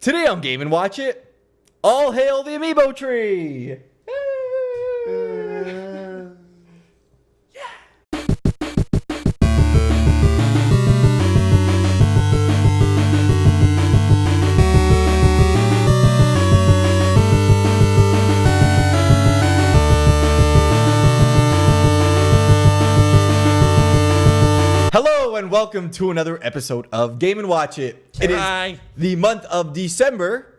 Today on Game & Watch It, all hail the Amiibo tree! Hello and welcome to another episode of Game & Watch It. It is the month of December,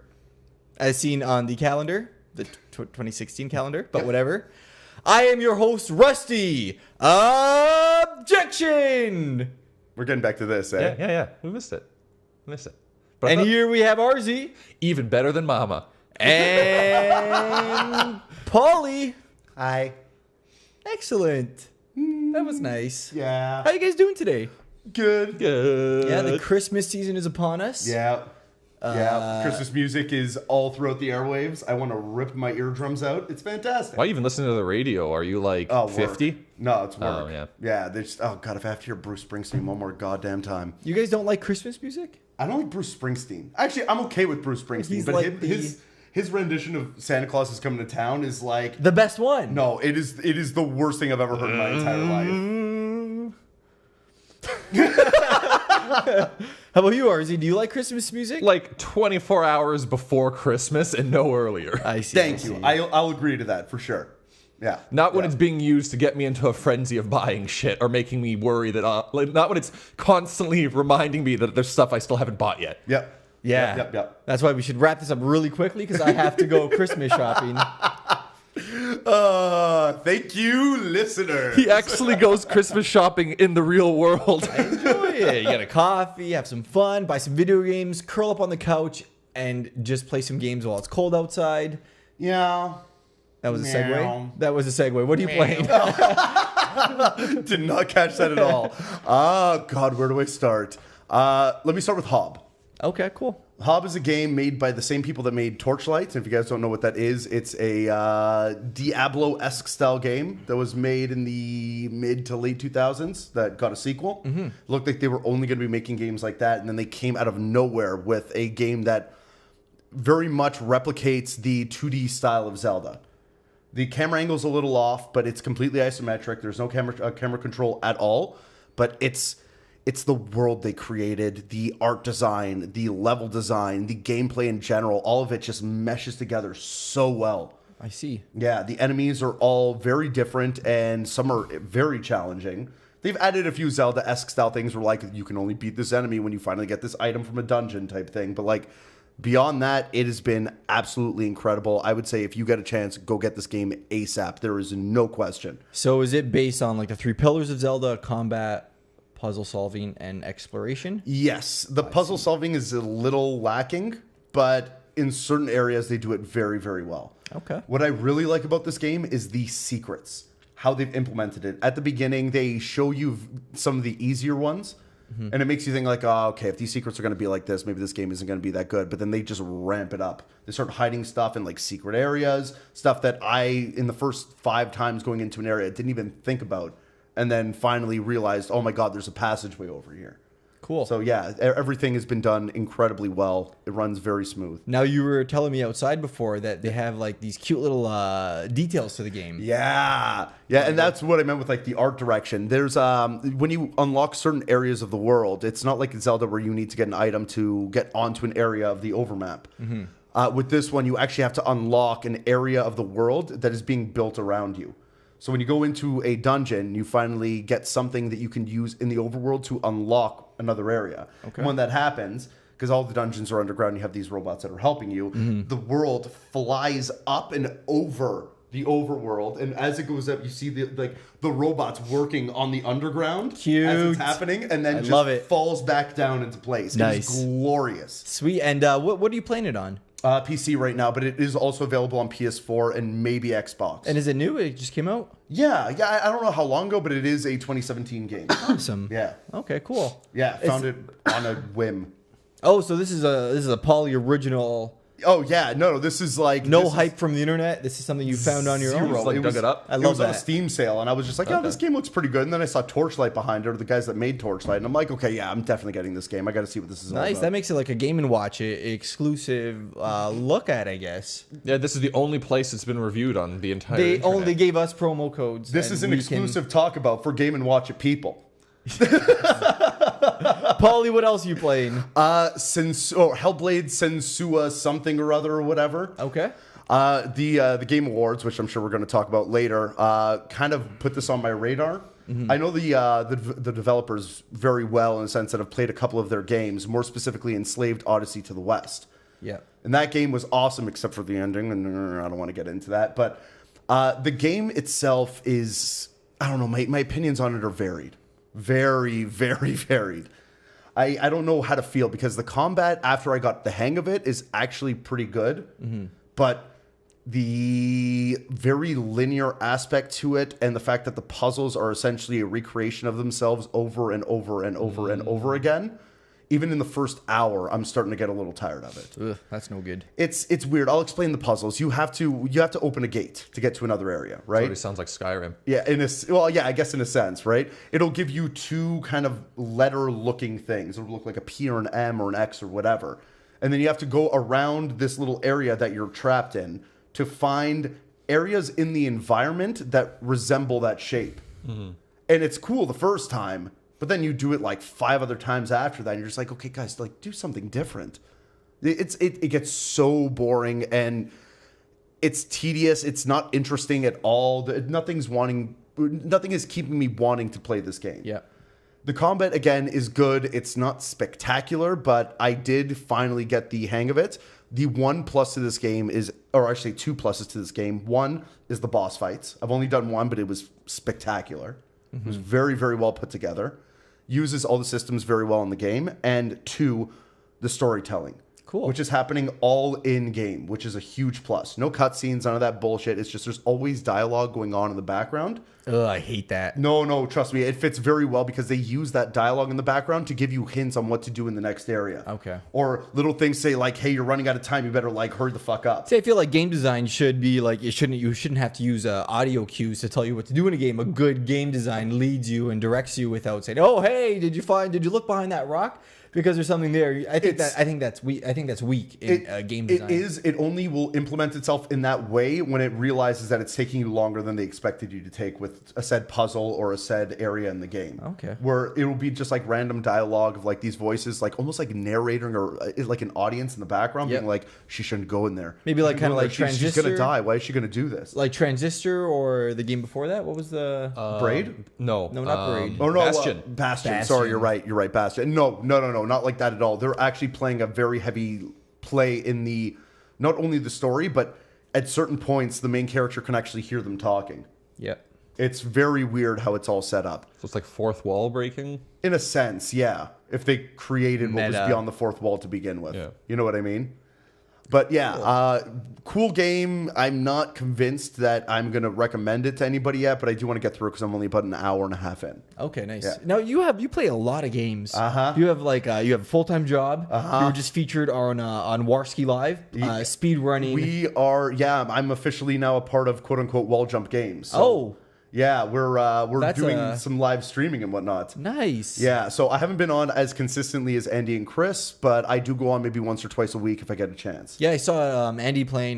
as seen on the calendar, the 2016 calendar, but whatever. I am your host, Rusty. Objection! We're getting back to this, eh? Yeah. We missed it. But And here we have RZ. even better than Mama. And Paulie. Hi. Excellent. That was nice. Yeah. How you guys doing today? Good. Good. Yeah, the Christmas season is upon us. Yeah. Christmas music is all throughout the airwaves. I want to rip my eardrums out. It's fantastic. Why even listen to the radio? Are you like Work. 50? No, it's work. Oh, yeah. Yeah, they just, oh, God, if I have to hear Bruce Springsteen one more goddamn time. You guys don't like Christmas music? I don't like Bruce Springsteen. Actually, I'm okay with Bruce Springsteen, He's but like his rendition of Santa Claus is Coming to Town is like... The best one. No, it is the worst thing I've ever heard in my entire life. How about you, RZ? Do you like Christmas music? Like 24 hours before Christmas and no earlier. I see. Thank you. I'll agree to that for sure. Yeah. Not when it's being used to get me into a frenzy of buying shit or making me worry that... not when it's constantly reminding me that there's stuff I still haven't bought yet. Yep. Yeah. Yep. That's why we should wrap this up really quickly because I have to go Christmas shopping. Thank you, listeners. He actually goes Christmas shopping in the real world. Enjoy it. You get a coffee, have some fun, buy some video games, curl up on the couch, and just play some games while it's cold outside. Yeah. That was a Meow. segue. That was a segue. What are you playing? Did not catch that at all. God, where do I start? Let me start with Hob. Okay, cool. Hob is a game made by the same people that made Torchlight. If you guys don't know what that is, it's a Diablo-esque style game that was made in the mid to late 2000s that got a sequel. Mm-hmm. Looked like they were only going to be making games like that, and then they came out of nowhere with a game that very much replicates the 2D style of Zelda. The camera angle's a little off, but it's completely isometric. There's no camera control at all, but it's the world they created, the art design, the level design, the gameplay in general. All of it just meshes together so well. I see. Yeah, the enemies are all very different, and some are very challenging. They've added a few Zelda-esque style things where, like, you can only beat this enemy when you finally get this item from a dungeon type thing. But, like, beyond that, it has been absolutely incredible. I would say if you get a chance, go get this game ASAP. There is no question. So is it based on like the three pillars of Zelda: combat, puzzle solving, and exploration? Yes, the puzzle solving is a little lacking, but in certain areas they do it very, very well. Okay. What I really like about this game is the secrets, how they've implemented it. At the beginning, they show you some of the easier ones, and it makes you think like, oh, okay, if these secrets are going to be like this, maybe this game isn't going to be that good. But then they just ramp it up. They start hiding stuff in like secret areas, stuff that in the first 5 times going into an area, didn't even think about. And then finally realized, oh my God, there's a passageway over here. Cool. So yeah, everything has been done incredibly well. It runs very smooth. Now you were telling me outside before that they have like these cute little details to the game. Yeah, and that's what I meant with like the art direction. There's when you unlock certain areas of the world, it's not like in Zelda where you need to get an item to get onto an area of the overmap. Mm-hmm. With this one, you actually have to unlock an area of the world that is being built around you. So when you go into a dungeon, you finally get something that you can use in the overworld to unlock another area. Okay. When that happens, because all the dungeons are underground, you have these robots that are helping you. Mm-hmm. The world flies up and over the overworld, and as it goes up, you see the robots working on the underground Cute. As it's happening, and then falls back down into place. Nice. It's glorious. Sweet. And what are you playing it on? PC right now, but it is also available on PS4 and maybe Xbox. And is it new? It just came out? Yeah. I don't know how long ago, but it is a 2017 game. Awesome. Yeah. Okay, cool. Yeah, found it on a whim. Oh, so this is a Poly original. Oh yeah, no, this is like No hype from the internet. This is something you found on your own. Zero. Like, dug it up? I It love was on a that. Steam sale, and I was just like, "Oh, this game looks pretty good." And then I saw Torchlight behind it, or the guys that made Torchlight, and I'm like, "Okay, yeah, I'm definitely getting this game. I got to see what this is all Nice. about." That makes it like a Game and Watch It exclusive look at, I guess. Yeah, this is the only place it's been reviewed on the entire They internet. only gave us promo codes. This and is an we exclusive talk about for Game and Watch It people. Paulie, what else are you playing? Hellblade Sensua something or other or whatever. Okay. The Game Awards, which I'm sure we're going to talk about later, kind of put this on my radar. I know the developers very well in the sense that I've played a couple of their games, more specifically Enslaved Odyssey to the West. Yeah. And that game was awesome except for the ending, and I don't want to get into that. But the game itself is, I don't know, my opinions on it are varied. Very, very varied. I don't know how to feel because the combat, after I got the hang of it, is actually pretty good. But the very linear aspect to it and the fact that the puzzles are essentially a recreation of themselves over and over and over and over again, even in the first hour, I'm starting to get a little tired of it. Ugh, that's no good. It's weird. I'll explain the puzzles. You have to open a gate to get to another area, right? It sounds like Skyrim. Yeah, I guess in a sense, right? It'll give you two kind of letter-looking things. It'll look like a P or an M or an X or whatever. And then you have to go around this little area that you're trapped in to find areas in the environment that resemble that shape. And it's cool the first time, but then you do it like 5 other times after that, and you're just like, okay, guys, like do something different. It gets so boring and it's tedious. It's not interesting at all. Nothing is keeping me wanting to play this game. Yeah. The combat, again, is good. It's not spectacular, but I did finally get the hang of it. The one plus to this game is, or actually 2 pluses to this game. One is the boss fights. I've only done one, but it was spectacular. It was very, very well put together. Uses all the systems very well in the game. And 2, the storytelling. Cool. Which is happening all in game, which is a huge plus. No cutscenes, none of that bullshit. It's just there's always dialogue going on in the background. Ugh, I hate that. No, trust me. It fits very well because they use that dialogue in the background to give you hints on what to do in the next area. Okay. Or little things say like, hey, you're running out of time. You better like hurry the fuck up. See, I feel like game design should be like you shouldn't have to use audio cues to tell you what to do in a game. A good game design leads you and directs you without saying, "Oh, hey, did you look behind that rock?" Because there's something there. I think that's weak. I think that's weak in game design. It is. It only will implement itself in that way when it realizes that it's taking you longer than they expected you to take with a said puzzle or a said area in the game. Okay. Where it will be just like random dialogue of like these voices, like almost like narrating or like an audience in the background being like, she shouldn't go in there. Maybe like kind of like Transistor. She's gonna die. Why is she gonna do this? Like Transistor or the game before that. What was the Braid? No, not Braid. Oh no, Bastion. Bastion. Sorry, you're right. You're right. Bastion. No, not like that at all. They're actually playing a very heavy play in the not only the story, but at certain points the main character can actually hear them talking. Yeah. It's very weird how it's all set up. So it's like fourth wall breaking? In a sense, yeah. If they created what was Meta. beyond the fourth wall to begin with. Yeah. You know what I mean? But yeah, cool game. I'm not convinced that I'm going to recommend it to anybody yet, but I do want to get through it because I'm only about an hour and a half in. Okay, nice. Yeah. Now you play a lot of games. You have you have a full-time job. You were just featured on Warski Live, speed running. We are, I'm officially now a part of quote unquote wall jump games. So, yeah, we're That's doing some live streaming and whatnot. Nice. Yeah, so I haven't been on as consistently as Andy and Chris, but I do go on maybe once or twice a week if I get a chance. Yeah, I saw Andy playing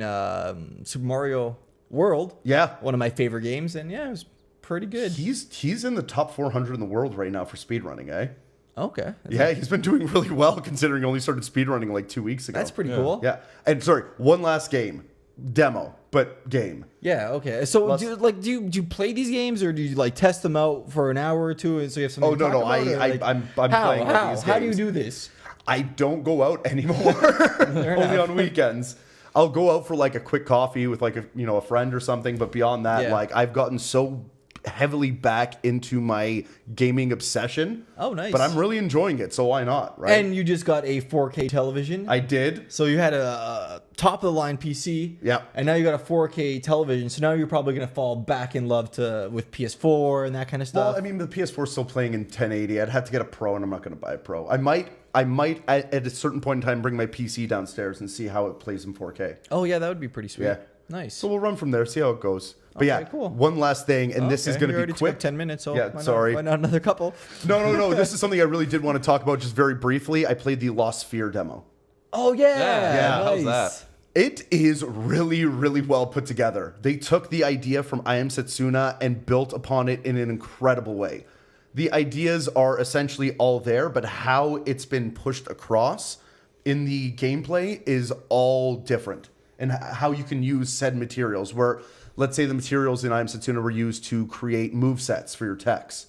Super Mario World. Yeah. One of my favorite games, and yeah, it was pretty good. He's in the top 400 in the world right now for speedrunning, eh? Okay. Yeah, he's been doing really well considering he only started speedrunning like 2 weeks ago. That's pretty cool. Yeah, and sorry, one last game. Demo, but game. Yeah. Okay. So do you play these games or do you like test them out for an hour or two and so you have something? Oh to no, talk no, about, or, like, I'm playing all these games. How do you do this? I don't go out anymore. Only on weekends. I'll go out for like a quick coffee with like a friend or something, but beyond that, like I've gotten so heavily back into my gaming obsession. Oh, nice. But I'm really enjoying it, so why not, right? And you just got a 4K television. I did. So you had a top of the line PC. Yeah. And now you got a 4K television. So now you're probably going to fall back in love with PS4 and that kind of stuff. Well, I mean, the PS4 is still playing in 1080. I'd have to get a Pro, and I'm not going to buy a Pro. I might I might at a certain point in time bring my PC downstairs and see how it plays in 4K. Oh yeah, that would be pretty sweet. Yeah. Nice. So we'll run from there, see how it goes. But Okay, yeah, cool. one last thing, and this is going to be quick. Took 10 minutes, so Yeah, sorry. Why not another couple? No. This is something I really did want to talk about just very briefly. I played the Lost Sphere demo. Oh yeah. Yeah, how's Nice. that? It is really, really well put together. They took the idea from I Am Setsuna and built upon it in an incredible way. The ideas are essentially all there, but how it's been pushed across in the gameplay is all different. And how you can use said materials, where, let's say the materials in I Am Setsuna were used to create movesets for your techs.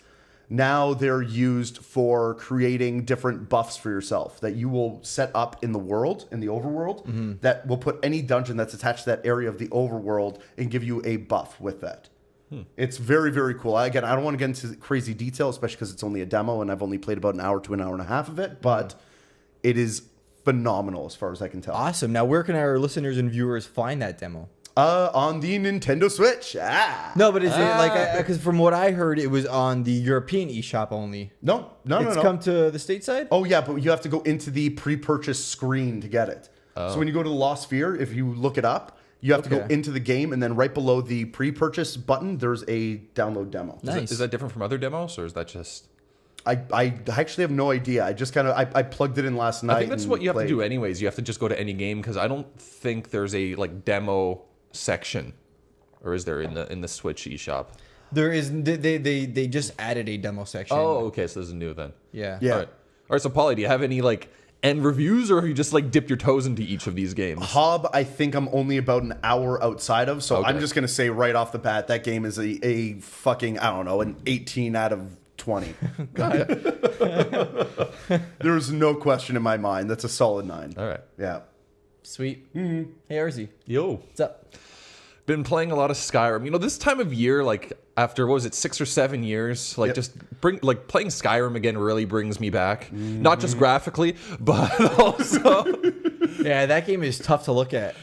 Now they're used for creating different buffs for yourself that you will set up in the world, in the overworld, that will put any dungeon that's attached to that area of the overworld and give you a buff with that. It's very, very cool. Again, I don't want to get into crazy detail, especially because it's only a demo and I've only played about an hour to an hour and a half of it, but it is phenomenal as far as I can tell. Awesome. Now, where can our listeners and viewers find that demo? On the Nintendo Switch. No, but is it like, because from what I heard, it was on the European eShop only. No. It's come to the stateside? Oh, yeah, but you have to go into the pre-purchase screen to get it. So when you go to the Lost Sphere, if you look it up, you have to go into the game, and then right below the pre-purchase button, there's a download demo. Nice. Is that different from other demos, or is that just... I actually have no idea. I just kind of I plugged it in last night. I think that's what you have to do anyways. You have to just go to any game, because I don't think there's a like demo section, or is there in the Switch eShop? There is. They just added a demo section. Oh, okay. So this is new then. Yeah. Yeah. All right. So Paulie, do you have any like end reviews, or have you just like dipped your toes into each of these games? Hob, I think I'm only about an hour outside of, so Okay. I'm just gonna say right off the bat that game is a fucking, I don't know, an 18 out of 20. There's no question in my mind. That's a solid 9. All right. Yeah. Sweet. Hey, RZ. Yo. What's up? Been playing a lot of Skyrim. You know, this time of year, like after what was it, 6 or 7 years, like just playing Skyrim again really brings me back. Not just graphically, but also Yeah, that game is tough to look at.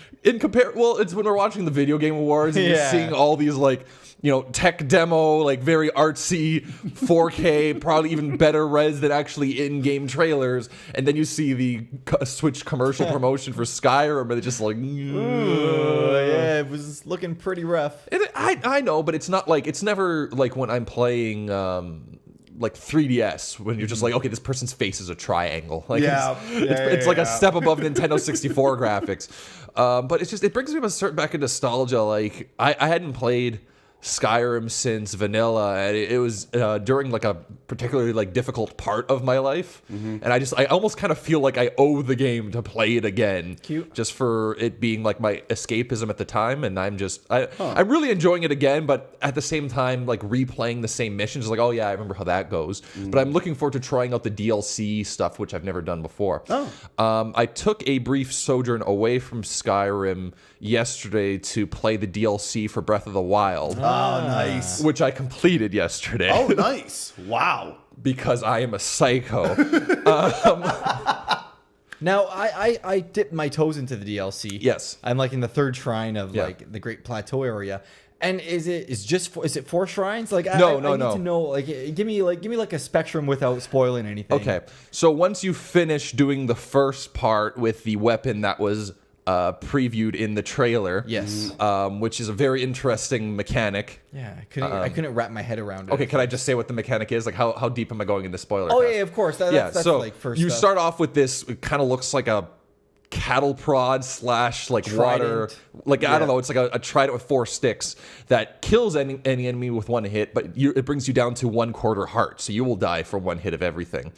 well, it's when we're watching the video game awards and you're seeing all these like, you know, tech demo, like very artsy 4K, probably even better res than actually in-game trailers, and then you see the Switch commercial promotion for Skyrim, and it's just like, Yeah, it was looking pretty rough. I know, but it's not like, it's never like when I'm playing like 3DS, when you're just like, okay, this person's face is a triangle. Like it's like a step above Nintendo 64 graphics. But it's just, it brings me back in nostalgia. Like I hadn't played Skyrim since vanilla, and it was during like a particularly like difficult part of my life, and I almost kind of feel like I owe the game to play it again. Cute. Just for it being like my escapism at the time, and I'm really enjoying it again, but at the same time like replaying the same missions, like, oh yeah, I remember how that goes. But I'm looking forward to trying out the DLC stuff, which I've never done before. I took a brief sojourn away from Skyrim yesterday to play the DLC for Breath of the Wild. Oh, nice. Which I completed yesterday. Oh, nice. Wow. Because I am a psycho. Now, I dipped my toes into the DLC. Yes. I'm like in the 3rd shrine of like the Great Plateau area. And is it 4 shrines? Like I need to know, like give me like a spectrum without spoiling anything. Okay. So once you finish doing the first part with the weapon that was previewed in the trailer, Yes. Which is a very interesting mechanic. Yeah, I couldn't wrap my head around it. Okay, can I just say what the mechanic is? Like, how deep am I going in the spoiler? Oh cast? yeah, of course. That's so like first you stuff. start off with this. It kind of looks like a cattle prod / like water, like I don't know. It's like a trident with 4 sticks that kills any enemy with 1 hit, but it brings you down to 1/4 heart, so you will die for 1 hit of everything.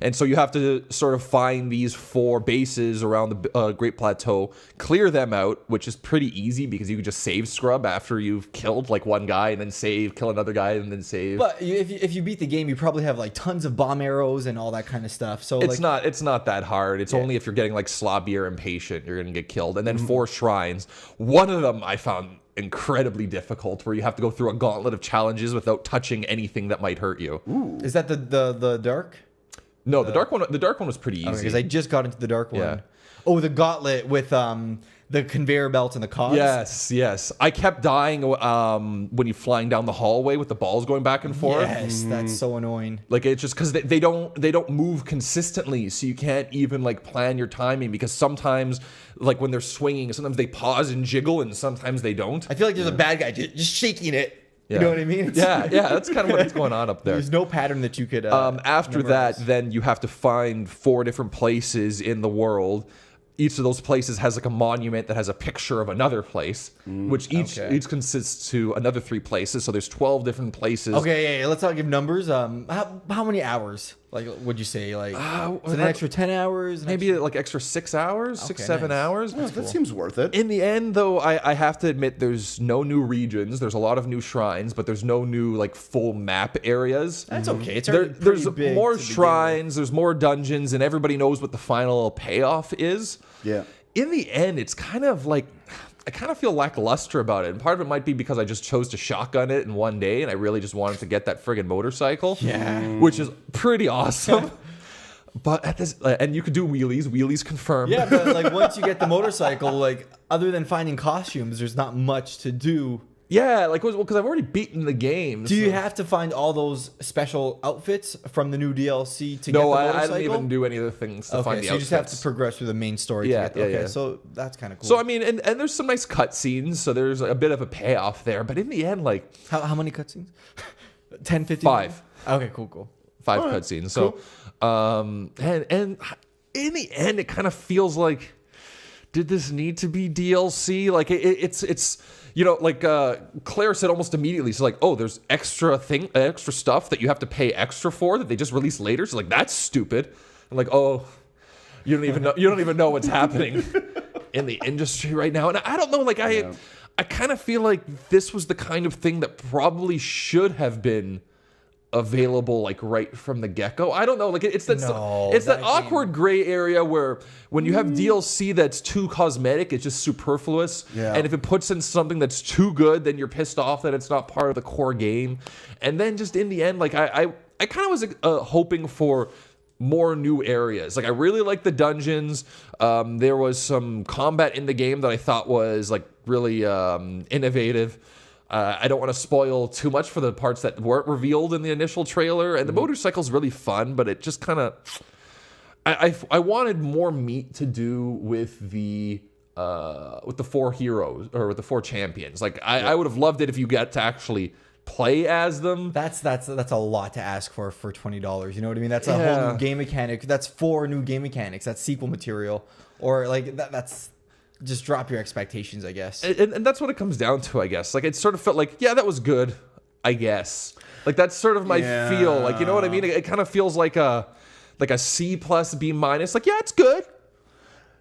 And so you have to sort of find these 4 bases around the Great Plateau, clear them out, which is pretty easy because you can just save scrub after you've killed like 1 guy, and then kill another guy, and then save. But if you beat the game, you probably have like tons of bomb arrows and all that kind of stuff. So it's not that hard. It's only if you're getting like sloppy or impatient, you're gonna get killed. And then 4 shrines. One of them I found incredibly difficult, where you have to go through a gauntlet of challenges without touching anything that might hurt you. Ooh. Is that the dark? No, the dark one was pretty easy. Because I just got into the dark one. Yeah. Oh, the gauntlet with the conveyor belt and the cogs. Yes. I kept dying when you're flying down the hallway with the balls going back and forth. Yes, that's so annoying. Like it's just because they don't move consistently, so you can't even like plan your timing because sometimes like when they're swinging, sometimes they pause and jiggle, and sometimes they don't. I feel like there's a bad guy just shaking it. You know what I mean? Yeah, that's kind of what's going on up there. There's no pattern that you could. After memorize. that, then you have to find 4 different places in the world. Each of those places has like a monument that has a picture of another place, which each consists to another 3 places. So there's 12 different places. Okay, yeah, let's not give numbers. How many hours? Like, would you say like is it an extra 10 hours? Maybe like extra 6 hours, 6-7 hours. Oh, that seems worth it. In the end, though, I have to admit there's no new regions. There's a lot of new shrines, but there's no new like full map areas. That's okay. It's there's more shrines. There's more dungeons, and everybody knows what the final payoff is. Yeah. In the end, it's kind of like I kind of feel lackluster about it. And part of it might be because I just chose to shotgun it in one day and I really just wanted to get that friggin' motorcycle. Yeah. Which is pretty awesome. But at this, and you could do wheelies confirmed. Yeah, but like once you get the motorcycle, like other than finding costumes, there's not much to do. Yeah, like because I've already beaten the game. Do you have to find all those special outfits from the new DLC to get the motorcycle? No, I don't even do any of the things to find the outfits. So you just have to progress through the main story. Yeah, to get yeah. So that's kind of cool. So I mean, and there's some nice cutscenes, so there's a bit of a payoff there. But in the end, like how many cutscenes? 10, 15? 5. Okay, cool. 5 cutscenes. So, and in the end, it kind of feels like, did this need to be DLC? Like it's. You know, like Claire said almost immediately, so like, oh, there's extra stuff that you have to pay extra for that they just released later. So like, that's stupid. I'm like, oh, you don't even know what's happening in the industry right now. And I don't know, like I kind of feel like this was the kind of thing that probably should have been available like right from the get-go. I don't know, like it's that awkward gray area where when you have DLC that's too cosmetic, it's just superfluous. Yeah. And if it puts in something that's too good, then you're pissed off that it's not part of the core game. And then just in the end, like I kind of was hoping for more new areas. Like I really like the dungeons. There was some combat in the game that I thought was like really innovative. I don't want to spoil too much for the parts that weren't revealed in the initial trailer. And the motorcycle's really fun, but it just kind of... I wanted more meat to do with the 4 heroes, or with the 4 champions. Like, I would have loved it if you get to actually play as them. That's a lot to ask for $20. You know what I mean? That's a whole new game mechanic. That's 4 new game mechanics. That's sequel material. Or, like, that's... Just drop your expectations, I guess. And that's what it comes down to, I guess. Like, it sort of felt like, yeah, that was good, I guess. Like, that's sort of my feel. Like, you know what I mean? It kind of feels like a C plus, B minus. Like, yeah, it's good.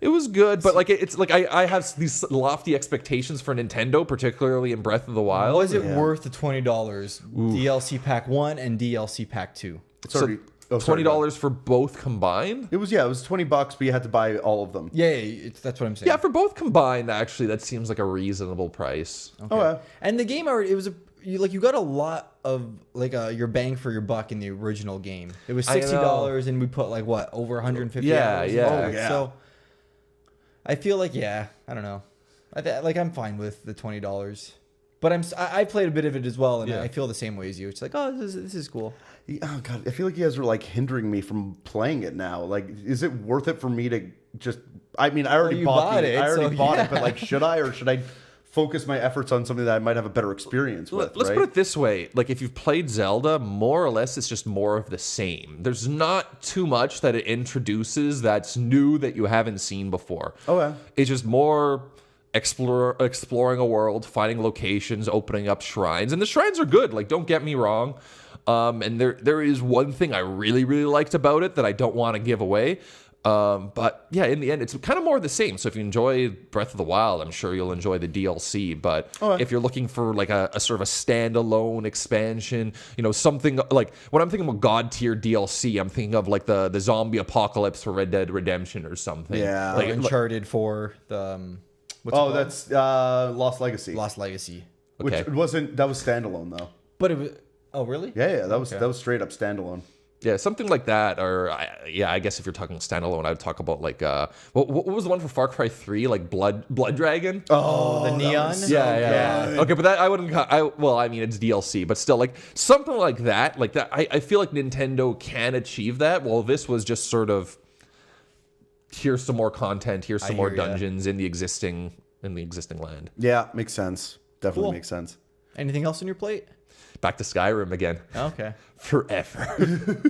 It was good, but like it's like I have these lofty expectations for Nintendo, particularly in Breath of the Wild. Was it worth the $20? DLC Pack 1 and DLC Pack 2. It's already... $20 for both combined? It was $20, but you had to buy all of them. Yeah, that's what I'm saying. Yeah, for both combined, actually, that seems like a reasonable price. Okay. Oh, and the game already, you got a lot of like your bang for your buck in the original game. It was $60, and we put like what, over 150 hours? Yeah. So I feel like I don't know, I'm fine with the $20. But I played a bit of it as well, and I feel the same way as you. It's like, oh, this is cool. Oh god, I feel like you guys are like hindering me from playing it now. Like, is it worth it for me to just? I mean, I already bought it. I already bought it, but like, should I or should I focus my efforts on something that I might have a better experience with? Let's put it this way: like, if you've played Zelda, more or less, it's just more of the same. There's not too much that it introduces that's new that you haven't seen before. Okay, it's just more. Exploring a world, finding locations, opening up shrines, and the shrines are good. Like, don't get me wrong. And there is one thing I really liked about it that I don't want to give away. But yeah, in the end, it's kind of more of the same. So if you enjoy Breath of the Wild, I'm sure you'll enjoy the DLC. But if you're looking for like a sort of a standalone expansion, you know, something like when I'm thinking about God tier DLC, I'm thinking of like the zombie apocalypse for Red Dead Redemption or something. Yeah, like Uncharted for the. That's Lost Legacy. Lost Legacy. Which that was standalone though. But it was. Oh really? Yeah. That was straight up standalone. Yeah, something like that, or I guess if you're talking standalone, I'd talk about like what was the one for Far Cry 3, like Blood Dragon? Oh, the neon. Yeah. Okay, but that I wouldn't. I mean, it's DLC, but still, like something like that. I feel like Nintendo can achieve that. Well, this was just sort of here's some more content, here's some more dungeons in the existing land. Yeah, makes sense. Definitely makes sense. Anything else on your plate? Back to Skyrim again. Okay. Forever.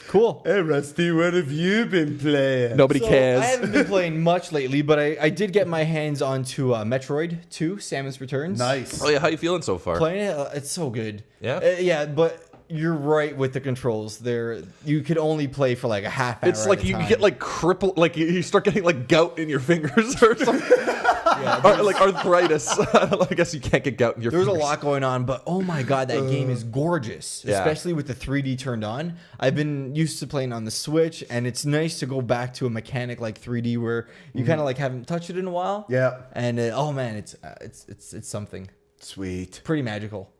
Cool. Hey, Rusty, what have you been playing? Nobody cares. I haven't been playing much lately, but I did get my hands onto Metroid 2, Samus Returns. Nice. Oh yeah, how you feeling so far? Playing it, it's so good. Yeah? Yeah, but you're right with the controls. You could only play for like a half hour. It's like you get like crippled, like you start getting like gout in your fingers or something. Or like arthritis. I guess you can't get gout in your fingers. There's a lot going on, but oh my god, that game is gorgeous. Yeah. Especially with the 3D turned on. I've been used to playing on the Switch, and it's nice to go back to a mechanic like 3D where you kind of like haven't touched it in a while. Yeah. And oh man, it's something. Sweet. Pretty magical.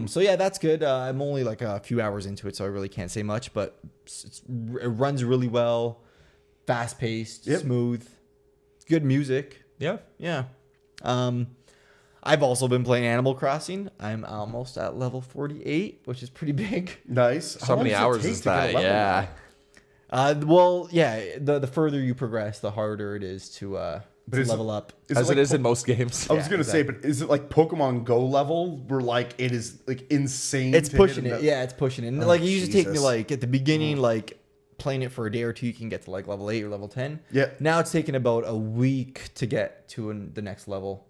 So yeah, that's good. I'm only like a few hours into it, so I really can't say much, but it runs really well, fast paced, smooth, good music. Yeah. I've also been playing Animal Crossing. I'm almost at level 48, which is pretty big. Nice. How many hours is that? Yeah. Well, yeah. The further you progress, the harder it is to level up. As it is in most games. I was going to say, but is it like Pokemon Go level where like it is like insane? It's pushing it. Yeah, it's pushing it. And, like it used to take me Jesus. like at the beginning, like playing it for a day or two, you can get to like level 8 or level 10. Yeah. Now it's taking about a week to get to the next level,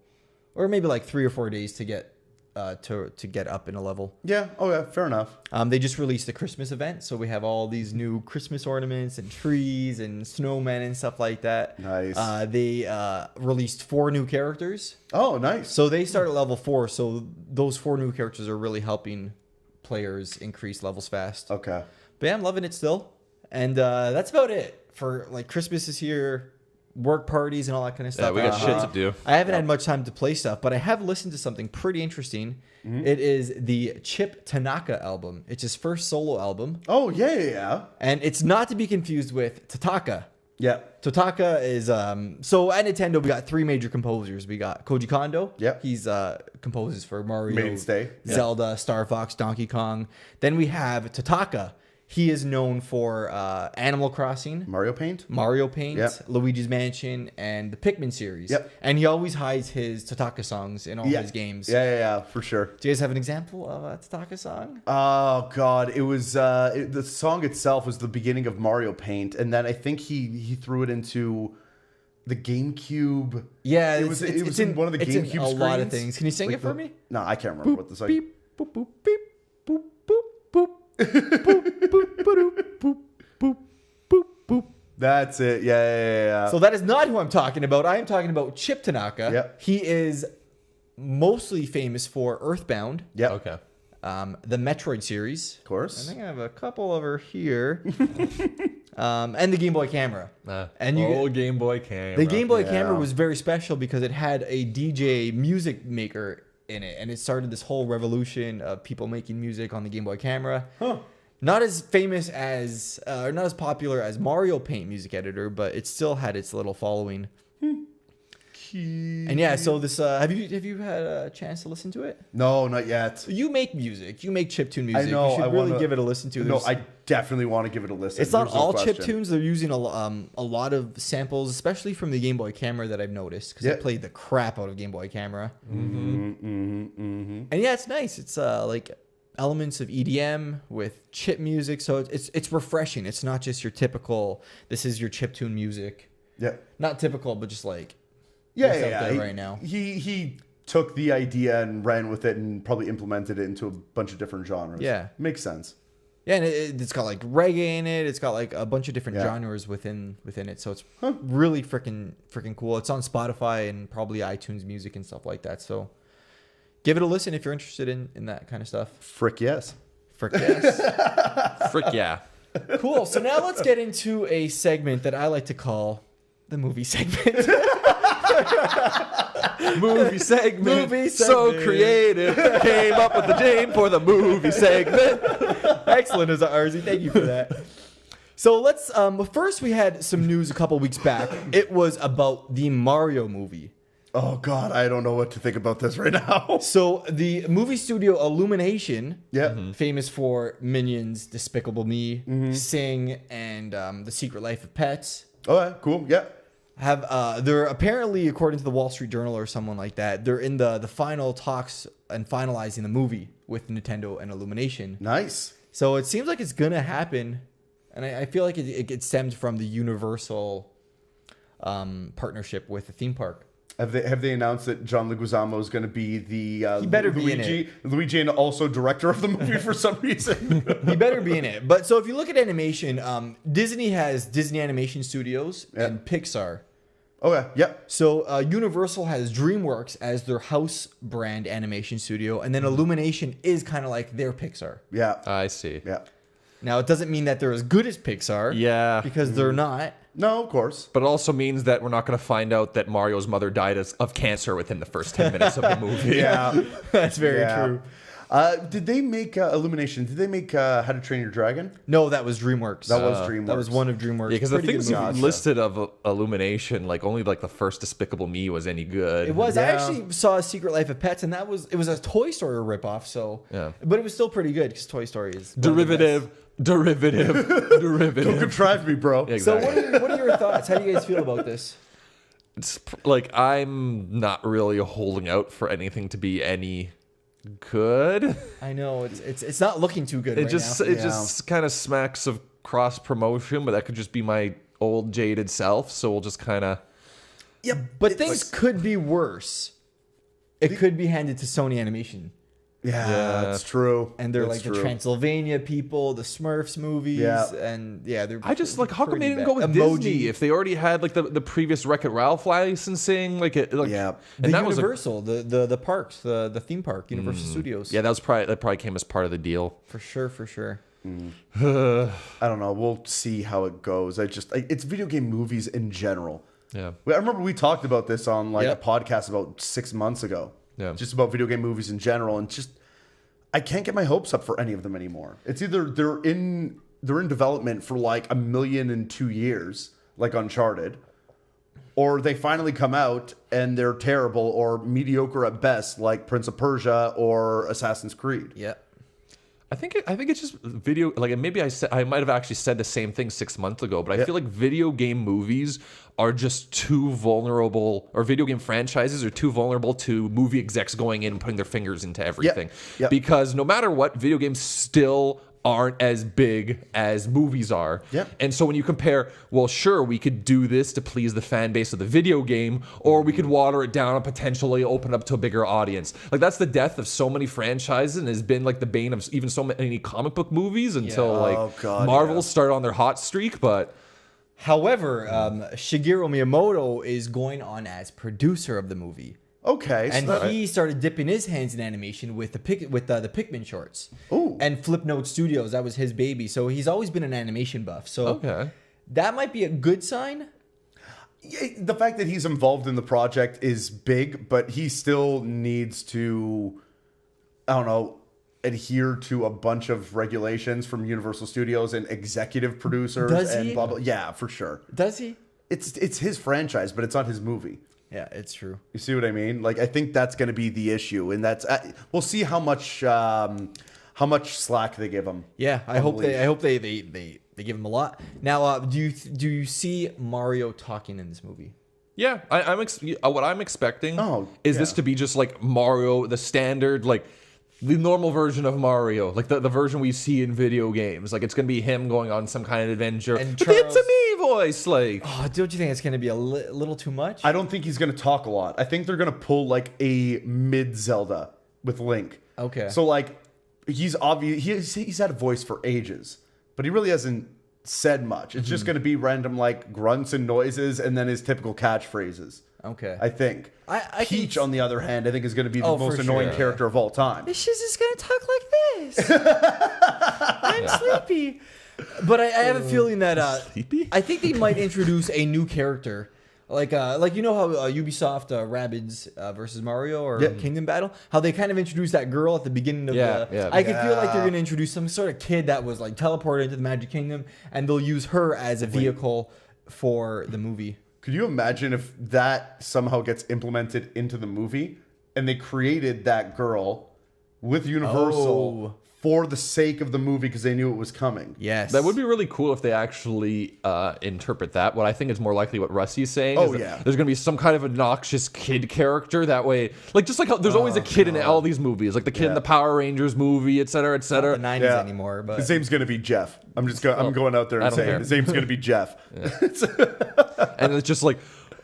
or maybe like 3 or 4 days to get to get up in a level. Yeah. Oh yeah. Fair enough. They just released the Christmas event, so we have all these new Christmas ornaments and trees and snowmen and stuff like that. Nice. They released 4 new characters. Oh, nice. So they start at level 4. So those 4 new characters are really helping players increase levels fast. Okay. But yeah, I'm loving it still. And that's about it for like Christmas is here, work parties and all that kind of stuff. Yeah, we got shit to do. I haven't had much time to play stuff, but I have listened to something pretty interesting. It is the Chip Tanaka album. It's his first solo album. Oh yeah. And it's not to be confused with Tataka. Yeah. Tataka is so at Nintendo we got 3 major composers. We got Koji Kondo. Yep. He's composes for Mario, Mainstay. Zelda, Star Fox, Donkey Kong. Then we have Tataka. He is known for Animal Crossing, Mario Paint, Yep. Luigi's Mansion, and the Pikmin series. Yep. And he always hides his Tataka songs in all his games. Yeah, for sure. Do you guys have an example of a Tataka song? Oh God, it was the song itself was the beginning of Mario Paint, and then I think he threw it into the GameCube. Yeah, it was in one of the GameCube screens. A lot of things. Can you sing it for me? No, I can't remember what the song. Beep, boop, boop, beep, boop, boop, boop. Boop, boop, boop, boop, boop, boop, boop. That's it. Yeah. So that is not who I'm talking about. I am talking about Chip Tanaka. Yep. He is mostly famous for Earthbound. Yep. Okay. The Metroid series. Of course. I think I have a couple over here. And the Game Boy camera. Game Boy camera. The Game Boy camera was very special because it had a DJ music maker in it, and it started this whole revolution of people making music on the Game Boy camera. Not as famous as or not as popular as Mario Paint music editor, but it still had its little following. And yeah, so this have you had a chance to listen to it? No, not yet. You make music. You make chiptune music. I know. You should really give it a listen to. No, I definitely want to give it a listen. It's not all chiptunes. They're using a lot of samples, especially from the Game Boy camera that I've noticed, because I played the crap out of Game Boy camera. And yeah, it's nice. It's like elements of EDM with chip music, so it's refreshing. It's not just your typical. This is your chiptune music. Yeah. Not typical, but just like. Yeah. Right now. He took the idea and ran with it and probably implemented it into a bunch of different genres. Yeah. Makes sense. Yeah, and it's got like reggae in it. It's got like a bunch of different genres within it. So it's really freaking cool. It's on Spotify and probably iTunes Music and stuff like that. So give it a listen if you're interested in that kind of stuff. Frick yes. Frick yes. Frick yeah. Cool. So now let's get into a segment that I like to call the movie segment. Movie segment. So creative. Came up with the name for the movie segment. Excellent, Arzi. Thank you for that. So let's. First, we had some news a couple weeks back. It was about the Mario movie. Oh God, I don't know what to think about this right now. So the movie studio Illumination, Yeah. famous for Minions, Despicable Me, Sing, and The Secret Life of Pets, Okay, cool. Yeah. have they're apparently, according to the Wall Street Journal or someone like that, they're in the final talks and finalizing the movie with Nintendo and Illumination. Nice. So it seems like it's gonna happen, and I feel like it stems from the Universal partnership with the theme park. Have they announced that John Leguizamo is going to be the He better be in it. Luigi and also director of the movie for some reason? He better be in it. But so if you look at animation, Disney has Disney Animation Studios and Pixar. Okay, yeah. So Universal has DreamWorks as their house brand animation studio, and then Illumination is kind of like their Pixar. Yeah. I see. Yeah. Now, it doesn't mean that they're as good as Pixar. Yeah. Because they're not. No, of course. But it also means that we're not going to find out that Mario's mother died of cancer within the first 10 minutes of the movie. Yeah. That's very true. Did they make Illumination? Did they make How to Train Your Dragon? No, that was DreamWorks. That was DreamWorks. That was one of DreamWorks. Yeah, because the Pretty good things movie. listed of Illumination, like only like the first Despicable Me was any good. It was. I Yeah. actually saw Secret Life of Pets, and it was a Toy Story ripoff. So, Yeah. but it was still pretty good because Toy Story is Derivative. Don't contrive me, bro. Yeah, So, exactly. what are your thoughts? How do you guys feel about this? It's like I'm not really holding out for anything to be any good. I know it's not looking too good. It right just now. it just kind of smacks of cross promotion, but that could just be my old jaded self. So we'll just kind of. Yeah, but things could be worse. It could be handed to Sony Animation, Yeah, Yeah. that's true. and they're That's like the Transylvania people, the Smurfs movies, and they're. I just like how come they pretty didn't go with bad. Emoji. Disney if they already had like the previous Wreck-It Ralph licensing, like Yeah. The and that was Universal, the parks, the theme park, Universal Studios. yeah, that probably came as part of the deal. for sure. I don't know. We'll see how it goes. It's video game movies in general. Yeah. I remember we talked about this on Yep. a podcast about 6 months ago. Yeah. Just about video game movies in general, and just I can't get my hopes up for any of them anymore. It's either they're in development for like 1 million in 2 years, like Uncharted, or they finally come out and they're terrible or mediocre at best, like Prince of Persia or Assassin's Creed. Yeah. I think it's just video. Like maybe I might have actually said the same thing 6 months ago, but I feel like video game movies are just too vulnerable, or video game franchises are too vulnerable to movie execs going in and putting their fingers into everything. Yep. Because no matter what, video games still aren't as big as movies are. Yep. And so when you compare, well, sure, we could do this to please the fan base of the video game, or we could water it down and potentially open up to a bigger audience. Like that's the death of so many franchises and has been like the bane of even so many comic book movies until Marvel started on their hot streak. But However, Shigeru Miyamoto is going on as producer of the movie. Okay, And he started dipping his hands in animation with the Pikmin shorts. Ooh. And Flipnote Studios, that was his baby. So he's always been an animation buff. So that might be a good sign. the fact that he's involved in the project is big, but he still needs to, I don't know, adhere to a bunch of regulations from Universal Studios and executive producers. Does and he? blah, blah. Yeah, for sure. Does he? It's his franchise, but it's not his movie. Yeah, it's true. You see what I mean? Like, I think that's going to be the issue, and that's we'll see how much slack they give him. Yeah, I hope they give him a lot. Now, do you see Mario talking in this movie? yeah, what I'm expecting is this yeah. to be just like Mario, the standard, like the normal version of Mario, like the version we see in video games. Like it's gonna be him going on some kind of adventure. And With the it's a me voice, like. Oh, don't you think it's going to be a little too much? I don't think he's going to talk a lot. I think they're going to pull like a mid Zelda with Link. Okay. So like he's obvious. He's had a voice for ages, but he really hasn't said much. It's just going to be random like grunts and noises, and then his typical catchphrases. Okay. I think. I Peach, can... on the other hand, I think is going to be the Oh, most for annoying sure. character of all time. She's just going to talk like this. I'm sleepy. But I have a feeling that Sleepy? I think they might introduce a new character Like you know how Ubisoft Rabbids versus Mario or Kingdom Battle, how they kind of introduced that girl at the beginning of I could feel like they're gonna introduce some sort of kid that was like teleported into the Magic Kingdom, and they'll use her as a vehicle for the movie. Could you imagine if that somehow gets implemented into the movie and they created that girl with Universal for the sake of the movie because they knew it was coming? Yes. That would be really cool if they actually interpret that. What I think is more likely what Rusty's saying is that there's going to be some kind of obnoxious kid character. That way, like just like how there's always a kid in all these movies, like the kid in the Power Rangers movie, et cetera, et cetera. Not the 90s anymore, but his name's going to be Jeff. I'm going out there and saying his name's going to be Jeff. And it's just like,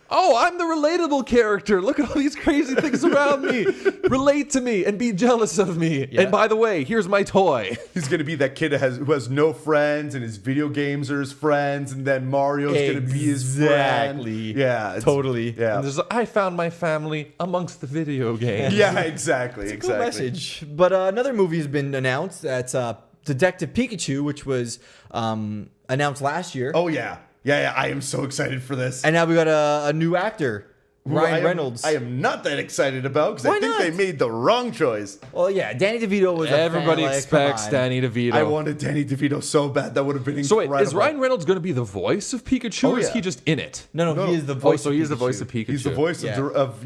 oh, I'm the relatable character. Look at all these crazy things around me. Relate to me and be jealous of me. Yeah. And by the way, here's my toy. He's going to be that kid who has no friends, and his video games are his friends, and then Mario's going to be his friend. Yeah, totally. Yeah. And I found my family amongst the video games. Yeah, exactly. It's a cool message. But another movie has been announced. That's Detective Pikachu, which was announced last year. Oh, yeah. Yeah, I am so excited for this. And now we got a new actor, Ryan Reynolds. I am not that excited about because I think they made the wrong choice. Well, yeah, Danny DeVito was Everybody expects Danny DeVito. I wanted Danny DeVito so bad. That would have been incredible. So wait, is Ryan Reynolds going to be the voice of Pikachu, or is he just in it? No, he is the voice. So he is the voice of Pikachu. He's the voice of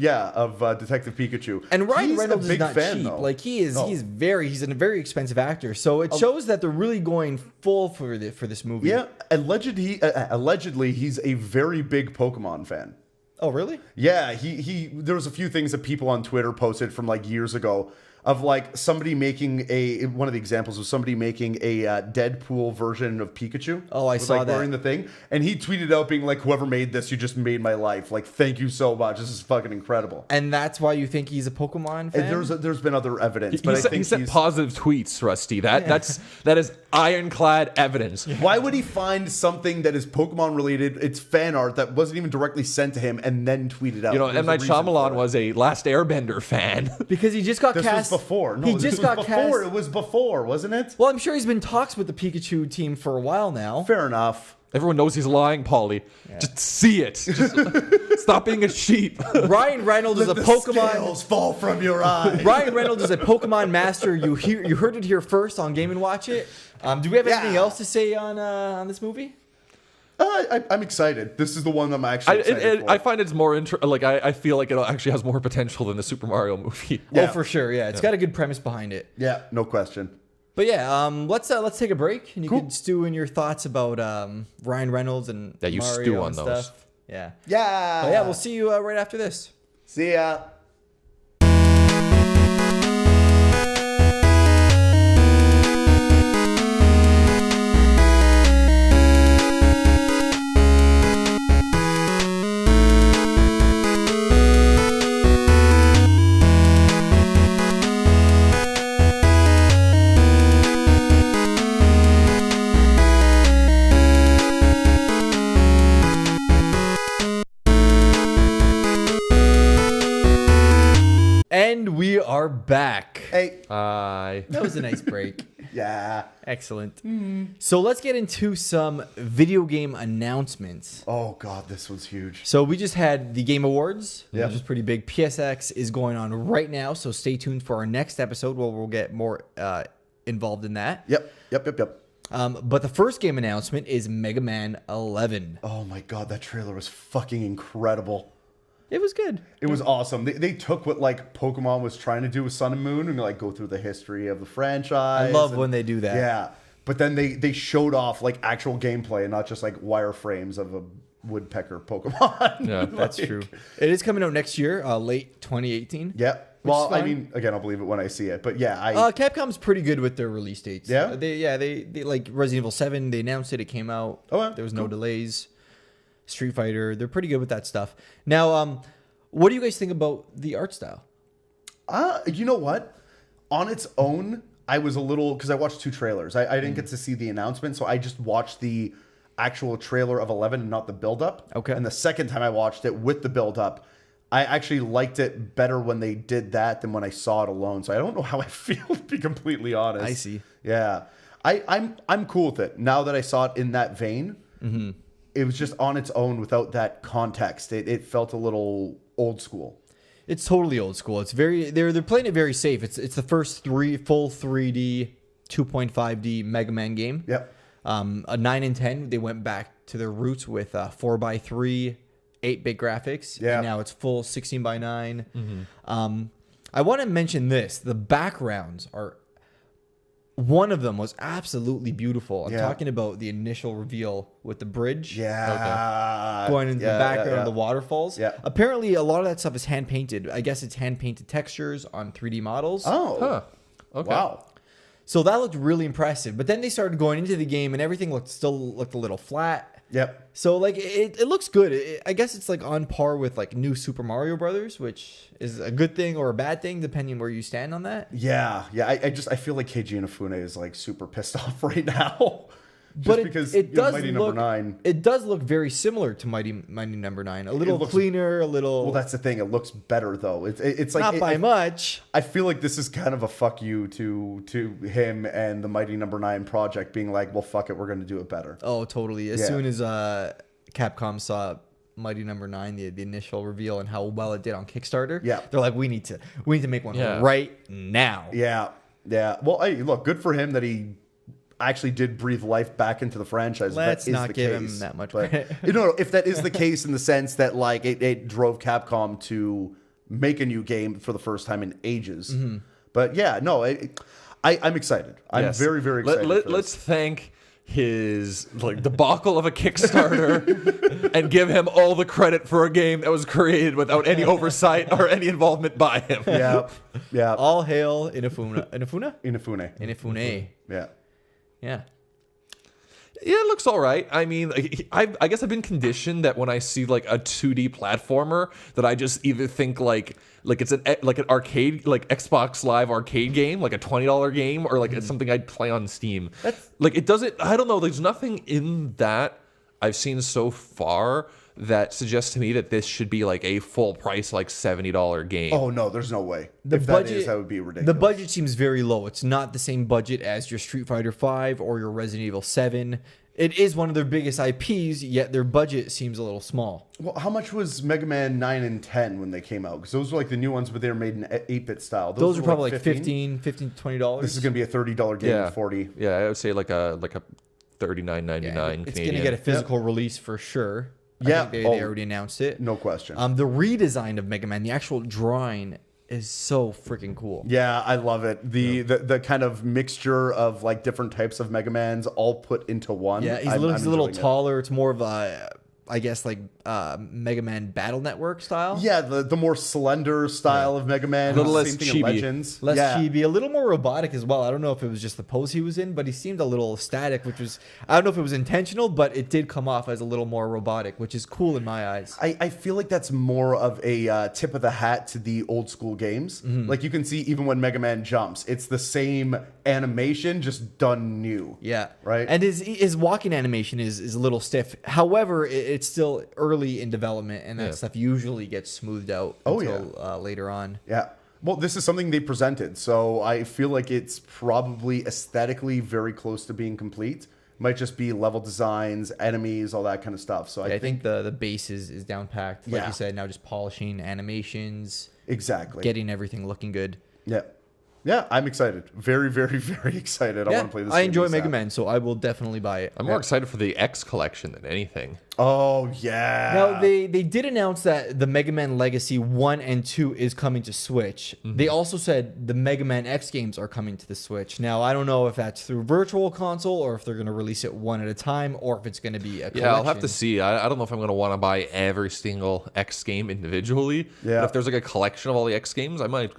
Detective Pikachu. And Ryan Reynolds is not cheap. Though. Like he's a very expensive actor. So it shows that they're really going full for this movie. Yeah, allegedly he's a very big Pokemon fan. Oh, really? Yeah, there was a few things that people on Twitter posted from like years ago of like somebody making one of the examples was somebody making a Deadpool version of Pikachu. Oh, I saw that. Wearing the thing. And he tweeted out being like, whoever made this, you just made my life. Like, thank you so much. This is fucking incredible. And that's why you think he's a Pokemon fan? And there's been other evidence. But he sent positive tweets, Rusty. That is ironclad evidence. Why would he find something that is Pokemon related, it's fan art that wasn't even directly sent to him, and then tweet it out? You know, M. Night Shyamalan was a Last Airbender fan. Because he just got cast. Before. No, he just got cast. It was before, wasn't it? Well, I'm sure he's been in talks with the Pikachu team for a while now. Fair enough. Everyone knows he's lying, Paulie. Yeah. Just see it. Just stop being a sheep. Ryan Reynolds is a Pokemon. Scales fall from your eyes. Ryan Reynolds is a Pokemon master. You heard it here first on Game & Watch It. Do we have anything else to say on this movie? I'm excited. This is the one I'm actually excited for. I find it's more I feel like it actually has more potential than the Super Mario movie. Yeah. Oh, for sure. Yeah, it's got a good premise behind it. Yeah, no question. But yeah, let's take a break, and you can stew in your thoughts about Ryan Reynolds and you Mario stew on and those. Stuff. Yeah. Yeah. But we'll see you right after this. See ya. And we are back. Hey. Hi. That was a nice break. Yeah. Excellent. Mm-hmm. So let's get into some video game announcements. Oh, God, this was huge. So we just had the Game Awards, which is pretty big. PSX is going on right now, so stay tuned for our next episode where we'll get more involved in that. Yep. But the first game announcement is Mega Man 11. Oh, my God, that trailer was fucking incredible. It was good. It was awesome. They took what like Pokemon was trying to do with Sun and Moon and like go through the history of the franchise. I love when they do that. Yeah. But then they showed off like actual gameplay and not just like wireframes of a woodpecker Pokemon. Yeah, that's true. It is coming out next year, late 2018. Yeah. Well, I mean, again, I'll believe it when I see it. But yeah, Capcom's pretty good with their release dates. Yeah? They like Resident Evil 7, they announced it came out. Oh, yeah. There was no delays. Street Fighter, they're pretty good with that stuff. Now, what do you guys think about the art style? You know what? On its own, I was a little, because I watched 2 trailers. I didn't get to see the announcement, so I just watched the actual trailer of 11 and not the build-up. Okay. And the second time I watched it with the build-up, I actually liked it better when they did that than when I saw it alone. So I don't know how I feel, to be completely honest. I see. Yeah. I'm cool with it. Now that I saw it in that vein, it was just on its own without that context. It felt a little old school. It's totally old school. It's very they're playing it very safe. It's the first full 3D 2.5D Mega Man game. Yep. A 9 and 10, they went back to their roots with 4x3 8-bit graphics. Yeah. And now it's full 16:9. I want to mention this. The backgrounds are... One of them was absolutely beautiful. I'm talking about the initial reveal with the bridge. Yeah. Going into the background of the waterfalls. Yeah. Apparently, a lot of that stuff is hand-painted. I guess it's hand-painted textures on 3D models. Oh. Huh. Okay. Wow. So that looked really impressive. But then they started going into the game, and everything still looked a little flat. Yep. So like it looks good. I guess it's like on par with like new Super Mario Brothers, which is a good thing or a bad thing depending where you stand on that. Yeah. I feel like Keiji Inafune is like super pissed off right now. But because it does Mighty look, Number 9. It does look very similar to Mighty Number 9. A little cleaner, a little. Well, that's the thing. It looks better though. It's like not by much. I feel like this is kind of a fuck you to him and the Mighty Number 9 project being like, well, fuck it, we're going to do it better. Oh, totally. As soon as Capcom saw Mighty Number 9, the initial reveal and how well it did on Kickstarter, they're like, we need to make one right now. Yeah. Well, hey, look, good for him that he actually did breathe life back into the franchise. Let's not give him that much credit. If that is the case in the sense that like it drove Capcom to make a new game for the first time in ages. But yeah, no, I'm excited. I'm very, very excited. Let's thank his like debacle of a Kickstarter and give him all the credit for a game that was created without any oversight or any involvement by him. Yeah. All hail Inafune. Inafune. Yeah. Yeah, it looks all right. I mean, I guess I've been conditioned that when I see like a 2D platformer, that I just either think like it's an arcade, like Xbox Live arcade game, like a $20 game, or like it's something I'd play on Steam. Like it doesn't. I don't know. There's nothing in that I've seen so far that suggests to me that this should be like a full price, like $70 game. Oh no, there's no way. That would be ridiculous. The budget seems very low. It's not the same budget as your Street Fighter V or your Resident Evil 7. It is one of their biggest IPs, yet their budget seems a little small. Well, how much was Mega Man 9 and 10 when they came out? Because those were like the new ones, but they were made in 8-bit style. Those were probably like $15 to $20. This is going to be a $30 game at 40. Yeah, I would say like a $39.99 Canadian. It's going to get a physical release for sure. I think they already announced it. No question. The redesign of Mega Man, the actual drawing, is so freaking cool. Yeah, I love it. The kind of mixture of like different types of Mega Mans all put into one. Yeah, he's a little taller. It's more of a, I guess, like Mega Man Battle Network style. Yeah, the more slender style of Mega Man. A little less same thing in chibi. Legends. Less chibi, a little more robotic as well. I don't know if it was just the pose he was in, but he seemed a little static, which was, I don't know if it was intentional, but it did come off as a little more robotic, which is cool in my eyes. I feel like that's more of a tip of the hat to the old school games. Like you can see even when Mega Man jumps, it's the same animation, just done new. Yeah. Right? And his walking animation is a little stiff. However, it's still early in development, and that stuff usually gets smoothed out until later on. Yeah. Well, this is something they presented, so I feel like it's probably aesthetically very close to being complete. Might just be level designs, enemies, all that kind of stuff. So I think the base is down packed. Like you said, now just polishing animations. Exactly. Getting everything looking good. Yeah. Yeah, I'm excited. Very, very, very excited. I want to play this. I enjoy Mega Man, so I will definitely buy it. I'm more excited for the X collection than anything. Oh, yeah. Now, they did announce that the Mega Man Legacy 1 and 2 is coming to Switch. They also said the Mega Man X games are coming to the Switch. Now, I don't know if that's through Virtual Console or if they're going to release it one at a time or if it's going to be a collection. Yeah, I'll have to see. I don't know if I'm going to want to buy every single X game individually. Yeah. But if there's like a collection of all the X games, I might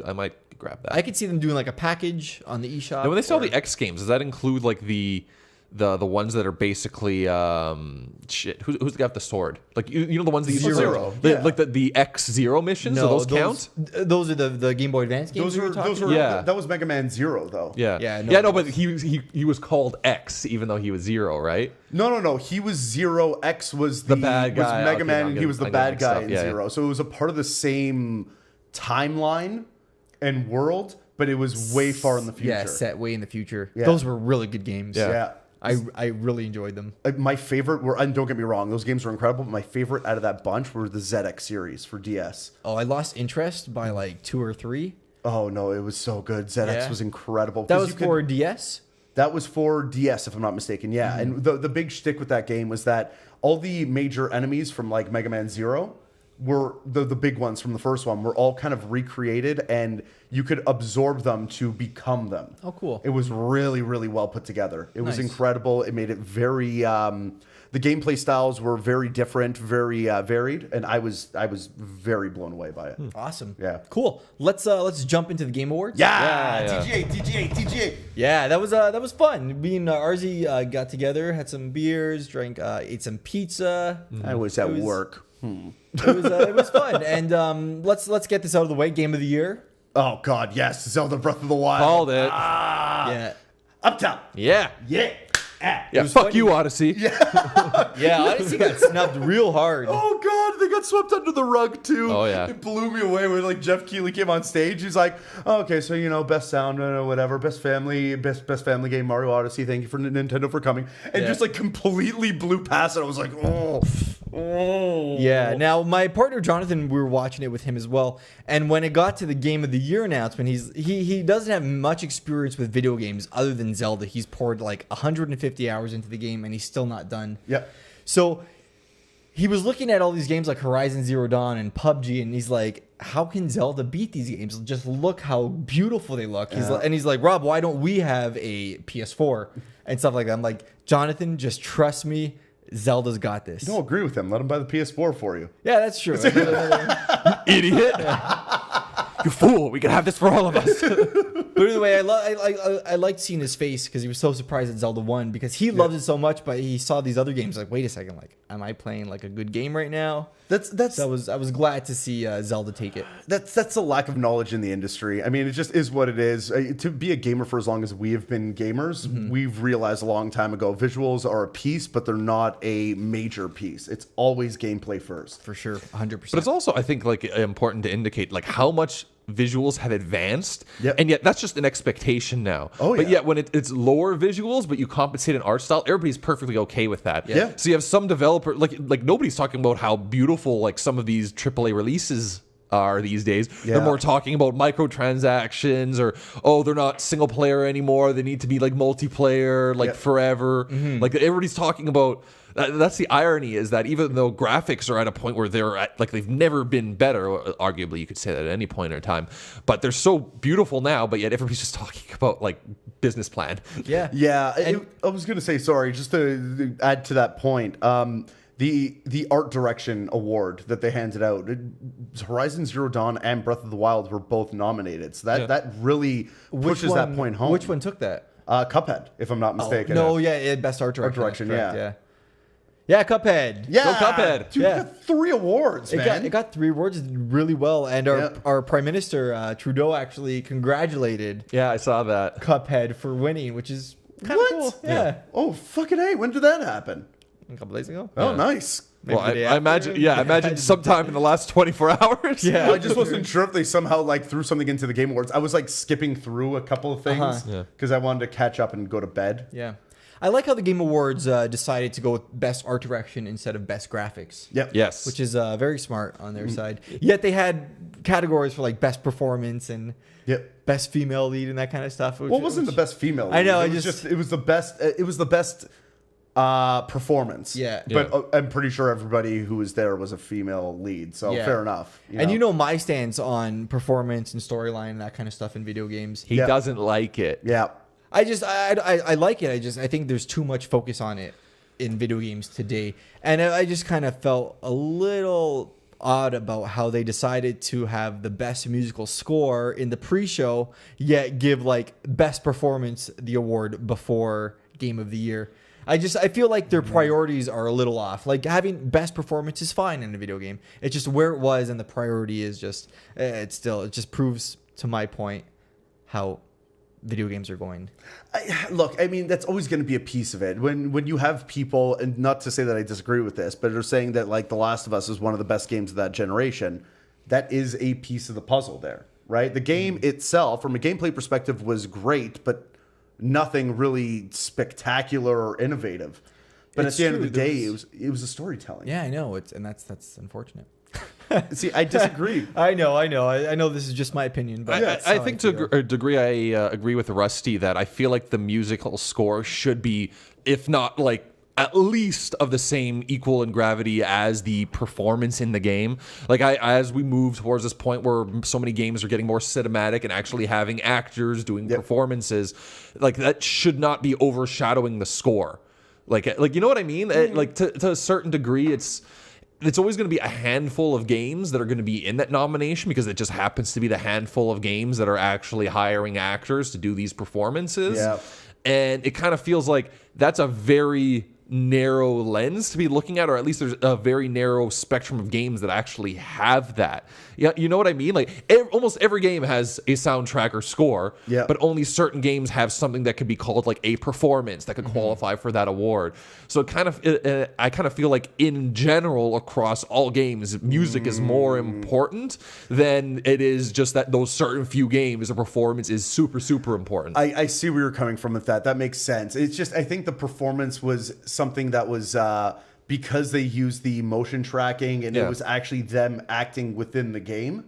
grab that. I could see them doing like a package on the eShop. Now, when they sell the X games, does that include like the ones that are basically who's the guy with the sword? Like you know the ones that you Zero. like the X-Zero missions. No, do those count? Those are the Game Boy Advance games. That was Mega Man Zero though. No, but he was called X even though he was Zero, right? No. He was Zero. X was the bad guy. Was Mega Man, and he was the bad guy in Yeah, Zero. So it was a part of the same timeline and world, but it was way far in the future. Yeah, set way in the future. Those were really good games. Yeah. I really enjoyed them. My favorite were, and don't get me wrong, those games were incredible, but my favorite out of that bunch were the ZX series for DS. Oh, I lost interest by like 2 or 3. Oh, no, it was so good. ZX was incredible. That was for DS? That was for DS, if I'm not mistaken, yeah. And the big shtick with that game was that all the major enemies from like Mega Man Zero were the big ones from the first one were all kind of recreated, and you could absorb them to become them. Oh, cool. It was really, really well put together. It was incredible. It made it very... the gameplay styles were very different, very varied, and I was very blown away by it. Awesome. Yeah. Cool. Let's jump into the Game Awards. Yeah. TGA. Yeah, that was fun. Me and RZ got together, had some beers, drank, ate some pizza. I was at work. It was fun. And let's get this out of the way. Game of the year. Oh God, yes, Zelda Breath of the Wild. Called it. Yeah. Up top. Yeah. Yeah. Yeah, fuck you, Odyssey. Yeah, Odyssey got snubbed real hard. Oh God, they got swept under the rug too. Oh yeah, it blew me away when like Jeff Keighley came on stage. He's like, oh, okay, so best sound, whatever, best family game, Mario Odyssey. Thank you for Nintendo for coming, and just like completely blew past it. I was like, oh. Yeah. Now my partner Jonathan, we were watching it with him as well, and when it got to the Game of the Year announcement, he doesn't have much experience with video games other than Zelda. He's poured like 150 hours into the game, and he's still not done. Yep. So he was looking at all these games like Horizon Zero Dawn and PUBG, and he's like, how can Zelda beat these games? Just look how beautiful they look. He's like, Rob, why don't we have a PS4 and stuff like that? I'm like, Jonathan, just trust me. Zelda's got this. Don't agree with him. Let him buy the PS4 for you. Yeah, that's true. Idiot. You fool. We can have this for all of us. But either way, I liked seeing his face because he was so surprised that Zelda won because he loves it so much, but he saw these other games like, wait a second, like, am I playing like a good game right now? So I was glad to see Zelda take it. That's a lack of knowledge in the industry. I mean, it just is what it is. To be a gamer for as long as we have been gamers, we've realized a long time ago, visuals are a piece, but they're not a major piece. It's always gameplay first. For sure, 100%. But it's also, I think, like important to indicate like how much visuals have advanced, Yep. and yet that's just an expectation now. Oh, but yeah. yet when it's lower visuals, but you compensate an art style, everybody's perfectly okay with that. Yeah. So you have some developer like nobody's talking about how beautiful like some of these AAA releases are these days. Yeah. They're more talking about microtransactions or they're not single player anymore. They need to be like multiplayer, like forever. Like everybody's talking about. That's the irony, is that even though graphics are at a point where they're at, like they've never been better, arguably you could say that at any point in time, but they're so beautiful now, but yet everybody's just talking about like business plan. Yeah. I was gonna say, sorry, just to add to that point. The art direction award that they handed out, Horizon Zero Dawn and Breath of the Wild were both nominated, so that really pushes that point home. Which one took that? Cuphead, if I'm not mistaken. Best art direction. Art direction, yeah. Yeah, Cuphead. Yeah, Go Cuphead. Dude, it got 3 awards, man. It got 3 awards really well, and our Prime Minister Trudeau actually congratulated Yeah, I saw that. Cuphead for winning, which is kind of cool. Yeah. Oh, fucking A. When did that happen? A couple days ago. Oh, nice. Well, Maybe the day I imagine. after. Yeah, I imagine sometime in the last 24 hours. Yeah. I just wasn't sure if they somehow like threw something into the Game Awards. I was like skipping through a couple of things because I wanted to catch up and go to bed. Yeah. I like how the Game Awards decided to go with best art direction instead of best graphics. Yep. Yes. Which is very smart on their side. Yet they had categories for like best performance and best female lead and that kind of stuff. Well, it wasn't the best female lead. I know. It was the best. It was the best performance. Yeah. But I'm pretty sure everybody who was there was a female lead. So fair enough. And you know my stance on performance and storyline and that kind of stuff in video games. He doesn't like it. Yeah. I like it. I think there's too much focus on it in video games today. And I just kind of felt a little odd about how they decided to have the best musical score in the pre-show, yet give like best performance the award before Game of the Year. I feel like their priorities are a little off. Like having best performance is fine in a video game. It's just where it was, and the priority is just it just proves to my point how video games are going. Look, I mean, that's always going to be a piece of it. When you have people, and not to say that I disagree with this, but they're saying that like The Last of Us is one of the best games of that generation, that is a piece of the puzzle there, right? The game itself, from a gameplay perspective, was great, but Nothing really spectacular or innovative. But at the end of the day, it was a storytelling. Yeah, I know. And that's unfortunate. See, I disagree. I know this is just my opinion, but I think to a degree I agree with Rusty that I feel like the musical score should be, if not like at least of the same equal in gravity as the performance in the game. Like as we move towards this point where so many games are getting more cinematic and actually having actors doing performances, like that should not be overshadowing the score. Like you know what I mean? Like to a certain degree, it's always going to be a handful of games that are going to be in that nomination because it just happens to be the handful of games that are actually hiring actors to do these performances. Yeah. And it kind of feels like that's a very narrow lens to be looking at, or at least there's a very narrow spectrum of games that actually have that. Yeah, you know what I mean? Like almost every game has a soundtrack or score, but only certain games have something that could be called like a performance that could qualify for that award. So I kind of feel like in general across all games, music is more important than it is just that those certain few games, a performance is super, super important. I see where you're coming from with that. That makes sense. It's just, I think the performance was something that was because they used the motion tracking and it was actually them acting within the game.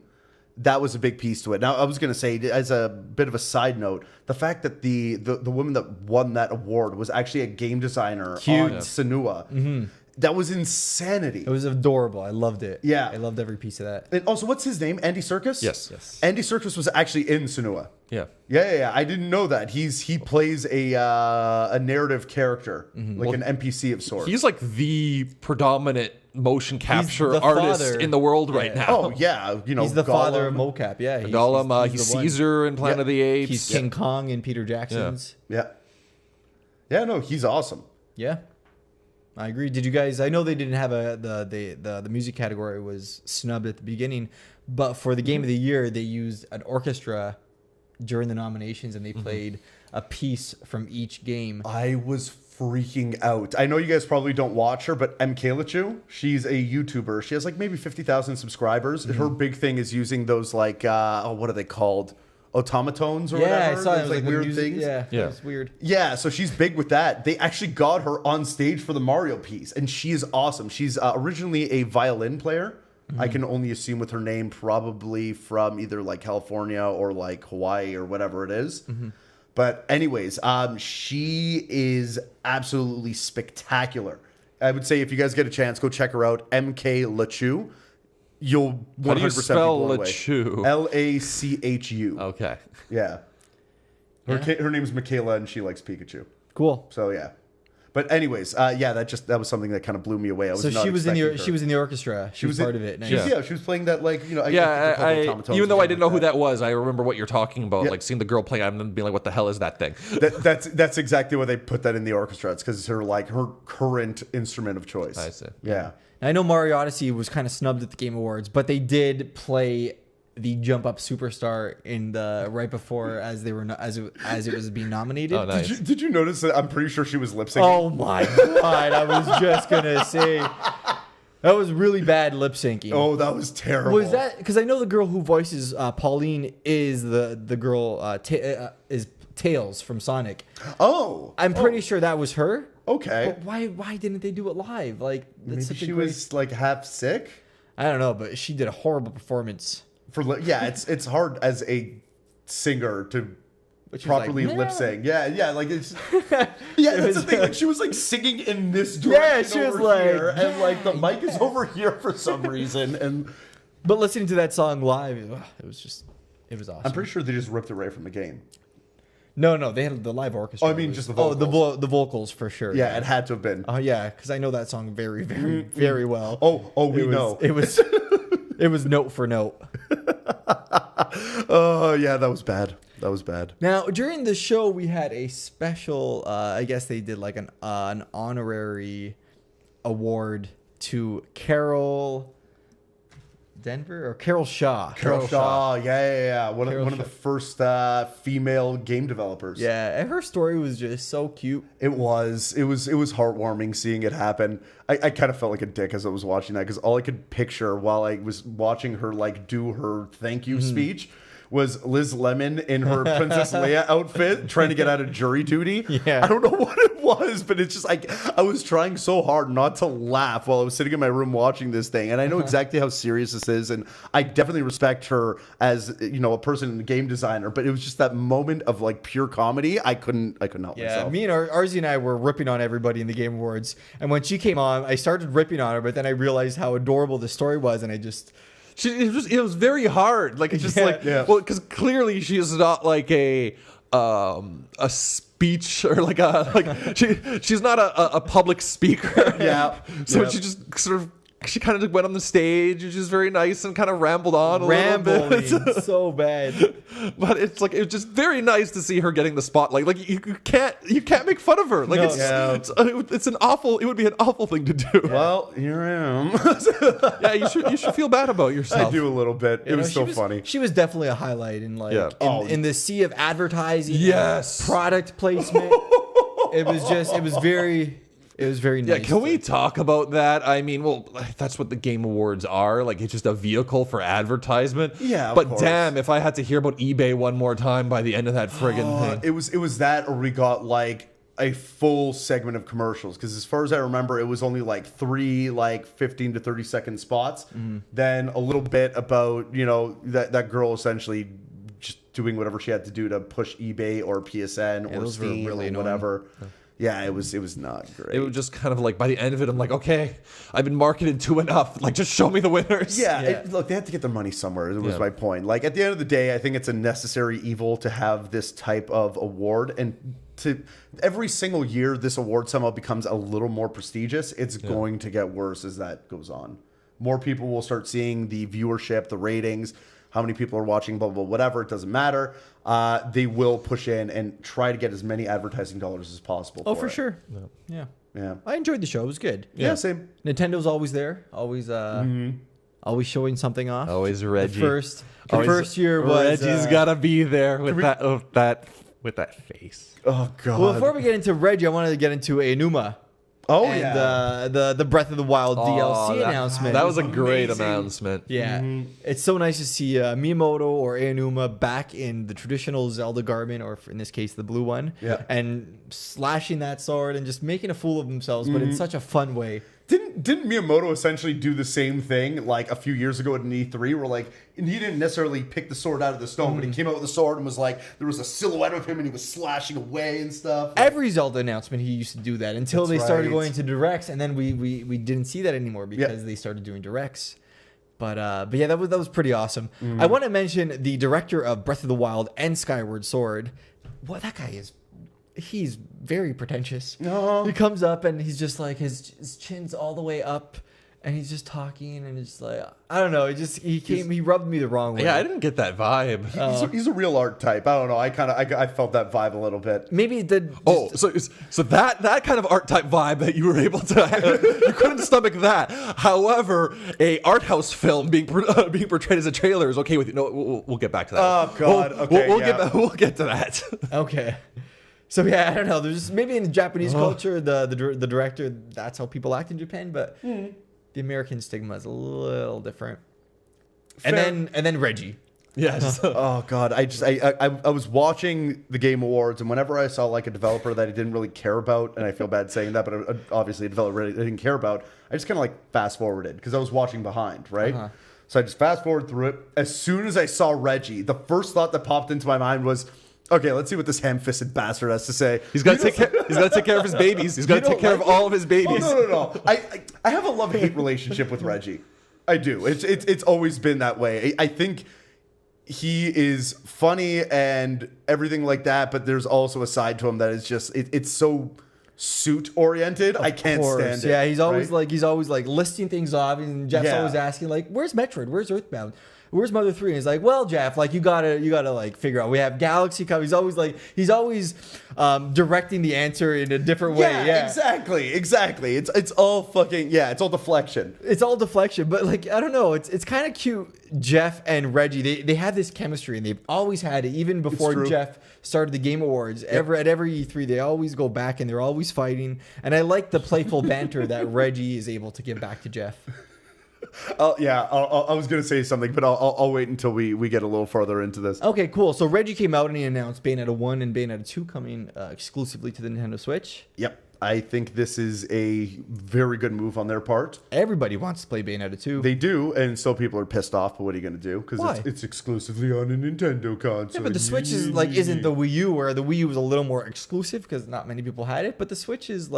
That was a big piece to it. Now, I was going to say, as a bit of a side note, the fact that the woman that won that award was actually a game designer on Senua. That was insanity. It was adorable. I loved it. Yeah. I loved every piece of that. And also, what's his name? Andy Serkis? Yes. Andy Serkis was actually in Senua. Yeah. I didn't know that. He plays a narrative character, like an NPC of sorts. He's like the predominant motion capture artist in the world right now. Oh yeah, you know, he's the Gollum. father of mocap. Yeah, Gollum. He's the one. Caesar in Planet of the Apes. He's King Kong in Peter Jackson's. Yeah. No, he's awesome. Yeah, I agree. Did you guys? I know they didn't have the music category was snubbed at the beginning, but for the game of the year, they used an orchestra during the nominations, and they played a piece from each game. I was freaking out. I know you guys probably don't watch her, but Mkaylachu, she's a YouTuber. She has like maybe 50,000 subscribers. Her big thing is using those like, what are they called? Automatones or whatever? I saw it. Like weird things. Yeah, it's weird. Yeah, so she's big with that. They actually got her on stage for the Mario piece, and she is awesome. She's originally a violin player. I can only assume with her name, probably from either like California or like Hawaii or whatever it is. But anyways, she is absolutely spectacular. I would say if you guys get a chance, go check her out. Mkaylachu. You'll 100% How do you spell be blown away. Lachu? Lachu. Okay. Yeah. Her name's Michaela, and she likes Pikachu. Cool. So yeah. But anyways, that was something that kind of blew me away. She was in the orchestra. She was part of it. Nice. She was playing that like even though I didn't know who that was, I remember what you're talking about. Like seeing the girl playing, I'm being like, "What the hell is that thing?" That's exactly why they put that in the orchestra. It's because it's her current instrument of choice. I see. Yeah. I know Mario Odyssey was kind of snubbed at the Game Awards, but they did play the Jump Up Superstar in the right before as it was being nominated. Oh, nice. Did you notice that? I'm pretty sure she was lip syncing. Oh my god! I was just gonna say that was really bad lip syncing. Oh, that was terrible. Was that because I know the girl who voices Pauline is the girl is Tails from Sonic? Oh, I'm pretty sure that was her. Okay. But why didn't they do it live? Like that's maybe she was like half sick. I don't know, but she did a horrible performance. It's hard as a singer to properly lip sync. Like it's that's the thing. Like she was like singing in this direction. She was here, and like the mic is over here for some reason. But listening to that song live, it was awesome. I'm pretty sure they just ripped it right from the game. No, they had the live orchestra. Oh, I mean just the vocals. Oh, the vocals for sure. Yeah, it had to have been. Oh yeah, because I know that song very, very, very well. We know. It was note for note. Oh yeah, that was bad. Now during the show we had a special. I guess they did like an honorary award to Carol Denver or Carol Shaw. Carol Shaw, yeah. One of the first female game developers. Yeah, and her story was just so cute. It was heartwarming seeing it happen. I kind of felt like a dick as I was watching that because all I could picture while I was watching her like do her thank you speech was Liz Lemon in her Princess Leia outfit trying to get out of jury duty. Yeah. I don't know what it was, but it's just like I was trying so hard not to laugh while I was sitting in my room watching this thing. And I know exactly how serious this is. And I definitely respect her as, you know, a person and a game designer. But it was just that moment of like pure comedy. I couldn't help myself. Me and Arzy and I were ripping on everybody in the Game Awards. And when she came on, I started ripping on her, but then I realized how adorable the story was. And I just... it was very hard. Like, it's just well, because clearly she is not like a speech or she's not a public speaker. Yeah. So she just sort of she kind of went on the stage and she's very nice and kind of rambled on a little bit. So bad. But it's like it's just very nice to see her getting the spotlight. Like you can't make fun of her. Like it's an awful. It would be an awful thing to do. Well, here I am. Yeah, you should feel bad about yourself. I do a little bit. It was so funny. She was definitely a highlight in in the sea of advertising. Yes. Product placement. It was very nice. Yeah, can we talk about that? I mean, well, that's what the Game Awards are. Like, it's just a vehicle for advertisement. Yeah, but damn, if I had to hear about eBay one more time by the end of that friggin' thing. It was that, or we got like a full segment of commercials. Because as far as I remember, it was only like 3 15 to 30 second spots. Then a little bit about, you know, that girl essentially just doing whatever she had to do to push eBay or PSN or Steam or whatever. Yeah, it was not great. It was just kind of like, by the end of it, I'm like, okay, I've been marketed to enough. Like, just show me the winners. Yeah. Look, they had to get their money somewhere. That was my point. Like, at the end of the day, I think it's a necessary evil to have this type of award. And to every single year, this award somehow becomes a little more prestigious. It's going to get worse as that goes on. More people will start seeing the viewership, the ratings, how many people are watching, blah, blah, blah, whatever. It doesn't matter. They will push in and try to get as many advertising dollars as possible. For sure. Yeah. I enjoyed the show. It was good. Yeah, same. Nintendo's always there. Always always showing something off. Always Reggie. The first year was... Reggie's got to be there with that face. Oh, God. Well, before we get into Reggie, I wanted to get into Aonuma. Oh, and the Breath of the Wild DLC announcement. That was a great announcement. Yeah. It's so nice to see Miyamoto or Aonuma back in the traditional Zelda garment, or in this case, the blue one. Yeah. And slashing that sword and just making a fool of themselves, but in such a fun way. Didn't Miyamoto essentially do the same thing like a few years ago at an E3 where like he didn't necessarily pick the sword out of the stone, but he came out with the sword and was like there was a silhouette of him and he was slashing away and stuff. Every Zelda announcement he used to do that until they started going into directs, and then we didn't see that anymore because they started doing directs. But yeah, that was pretty awesome. I want to mention the director of Breath of the Wild and Skyward Sword. Well, that guy is... He's very pretentious. No. He comes up and he's just like his chin's all the way up, and he's just talking and it's like I don't know. He rubbed me the wrong way. Yeah, I didn't get that vibe. He's a real art type. I don't know. I felt that vibe a little bit. Maybe so that kind of art type vibe that you were able to you couldn't stomach that. However, a art house film being portrayed as a trailer is okay with you. No, we'll get back to that. Oh God. Okay. We'll get to that. Okay. So yeah, I don't know. There's maybe in the Japanese culture, the director, that's how people act in Japan, but the American stigma is a little different. Fair. And then Reggie. Yes. Oh God, I was watching the Game Awards, and whenever I saw like a developer that I didn't really care about, and I feel bad saying that, but obviously a developer I didn't care about, I just kind of like fast forwarded because I was watching behind, right? So I just fast forward through it. As soon as I saw Reggie, the first thought that popped into my mind was, okay, let's see what this ham-fisted bastard has to say. He's got to take care of his babies. He's got to take care of all of his babies. Oh, no. I have a love-hate relationship with Reggie. I do. It's always been that way. I think he is funny and everything like that, but there's also a side to him that is just it's so suit-oriented. I can't stand it. Yeah, he's always like listing things off, and Jeff's always asking like, "Where's Metroid? Where's Earthbound? Where's Mother 3?" And he's like, "Well, Jeff, like you gotta like figure out. We have Galaxy coming." He's always directing the answer in a different way. Yeah, exactly. It's all fucking it's all deflection. It's all deflection, but like I don't know. It's kind of cute. Jeff and Reggie, they have this chemistry, and they've always had it even before Jeff started the Game Awards. At every E3, they always go back and they're always fighting. And I like the playful banter that Reggie is able to give back to Jeff. I was gonna say something, but I'll wait until we get a little further into this. Okay, cool. So Reggie came out and he announced Bayonetta 1 and Bayonetta 2 coming exclusively to the Nintendo Switch. Yep. I think this is a very good move on their part. Everybody wants to play Bayonetta 2. They do, and so people are pissed off, but what are you going to do? Because it's exclusively on a Nintendo console. Yeah, but the Switch is isn't the Wii U, where the Wii U was a little more exclusive because not many people had it, but the Switch is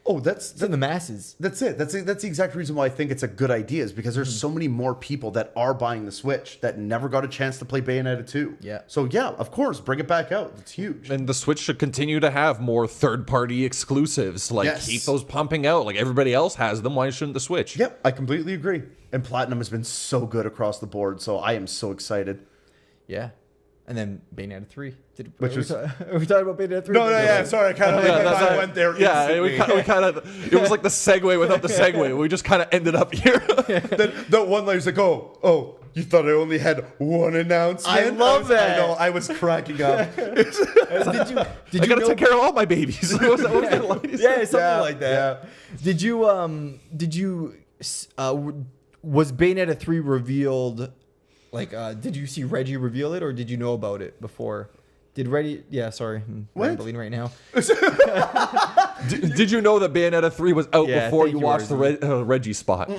it's in the masses. That's it. That's the exact reason why I think it's a good idea, is because there's so many more people that are buying the Switch that never got a chance to play Bayonetta 2. Yeah. So yeah, of course, bring it back out. It's huge. And the Switch should continue to have more third-party exclusives. Keep those pumping out. Like everybody else has them. Why shouldn't the Switch? Yep, I completely agree. And Platinum has been so good across the board, so I am so excited. Yeah. And then Bayonetta 3. Are we talking about Bayonetta 3? No, yeah, sorry. I kind of went there. Yeah, we kind of. It was like the segue without the segue. We just kind of ended up here. That one lady's like, oh, you thought I only had one announcement? I love that. I know, I was cracking up. Did you I gotta take care of all my babies. What was that line? Yeah, something like that. Yeah. Did you was Bayonetta 3 revealed? Did you see Reggie reveal it, or did you know about it before? Did Reggie? Yeah, sorry, I'm rambling right now. Did you know that Bayonetta 3 was out before you watched the Reggie spot?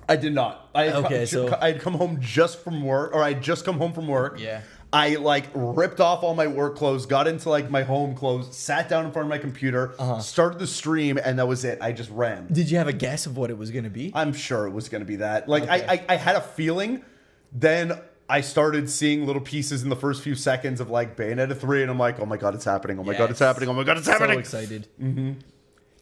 I did not. I'd come home just from work, or I'd just come home from work. Yeah. I ripped off all my work clothes, got into my home clothes, sat down in front of my computer, started the stream, and that was it. I just ran. Did you have a guess of what it was going to be? I'm sure it was going to be that. I had a feeling. Then I started seeing little pieces in the first few seconds of Bayonetta 3, and I'm like, oh my god, it's happening! Oh my god, it's happening! Oh my god, it's happening! So excited. Mm-hmm.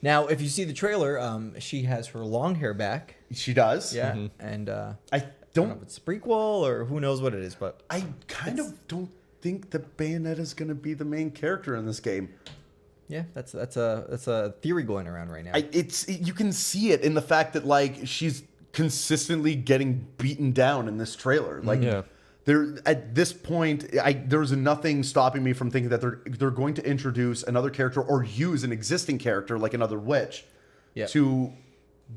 Now, if you see the trailer, she has her long hair back. She does. Yeah, and I don't know if it's a prequel or who knows what it is, but I kind of don't think that Bayonetta's going to be the main character in this game. Yeah, that's a theory going around right now. You can see it in the fact that she's consistently getting beaten down in this trailer. There at this point, there's nothing stopping me from thinking that they're going to introduce another character or use an existing character like another witch to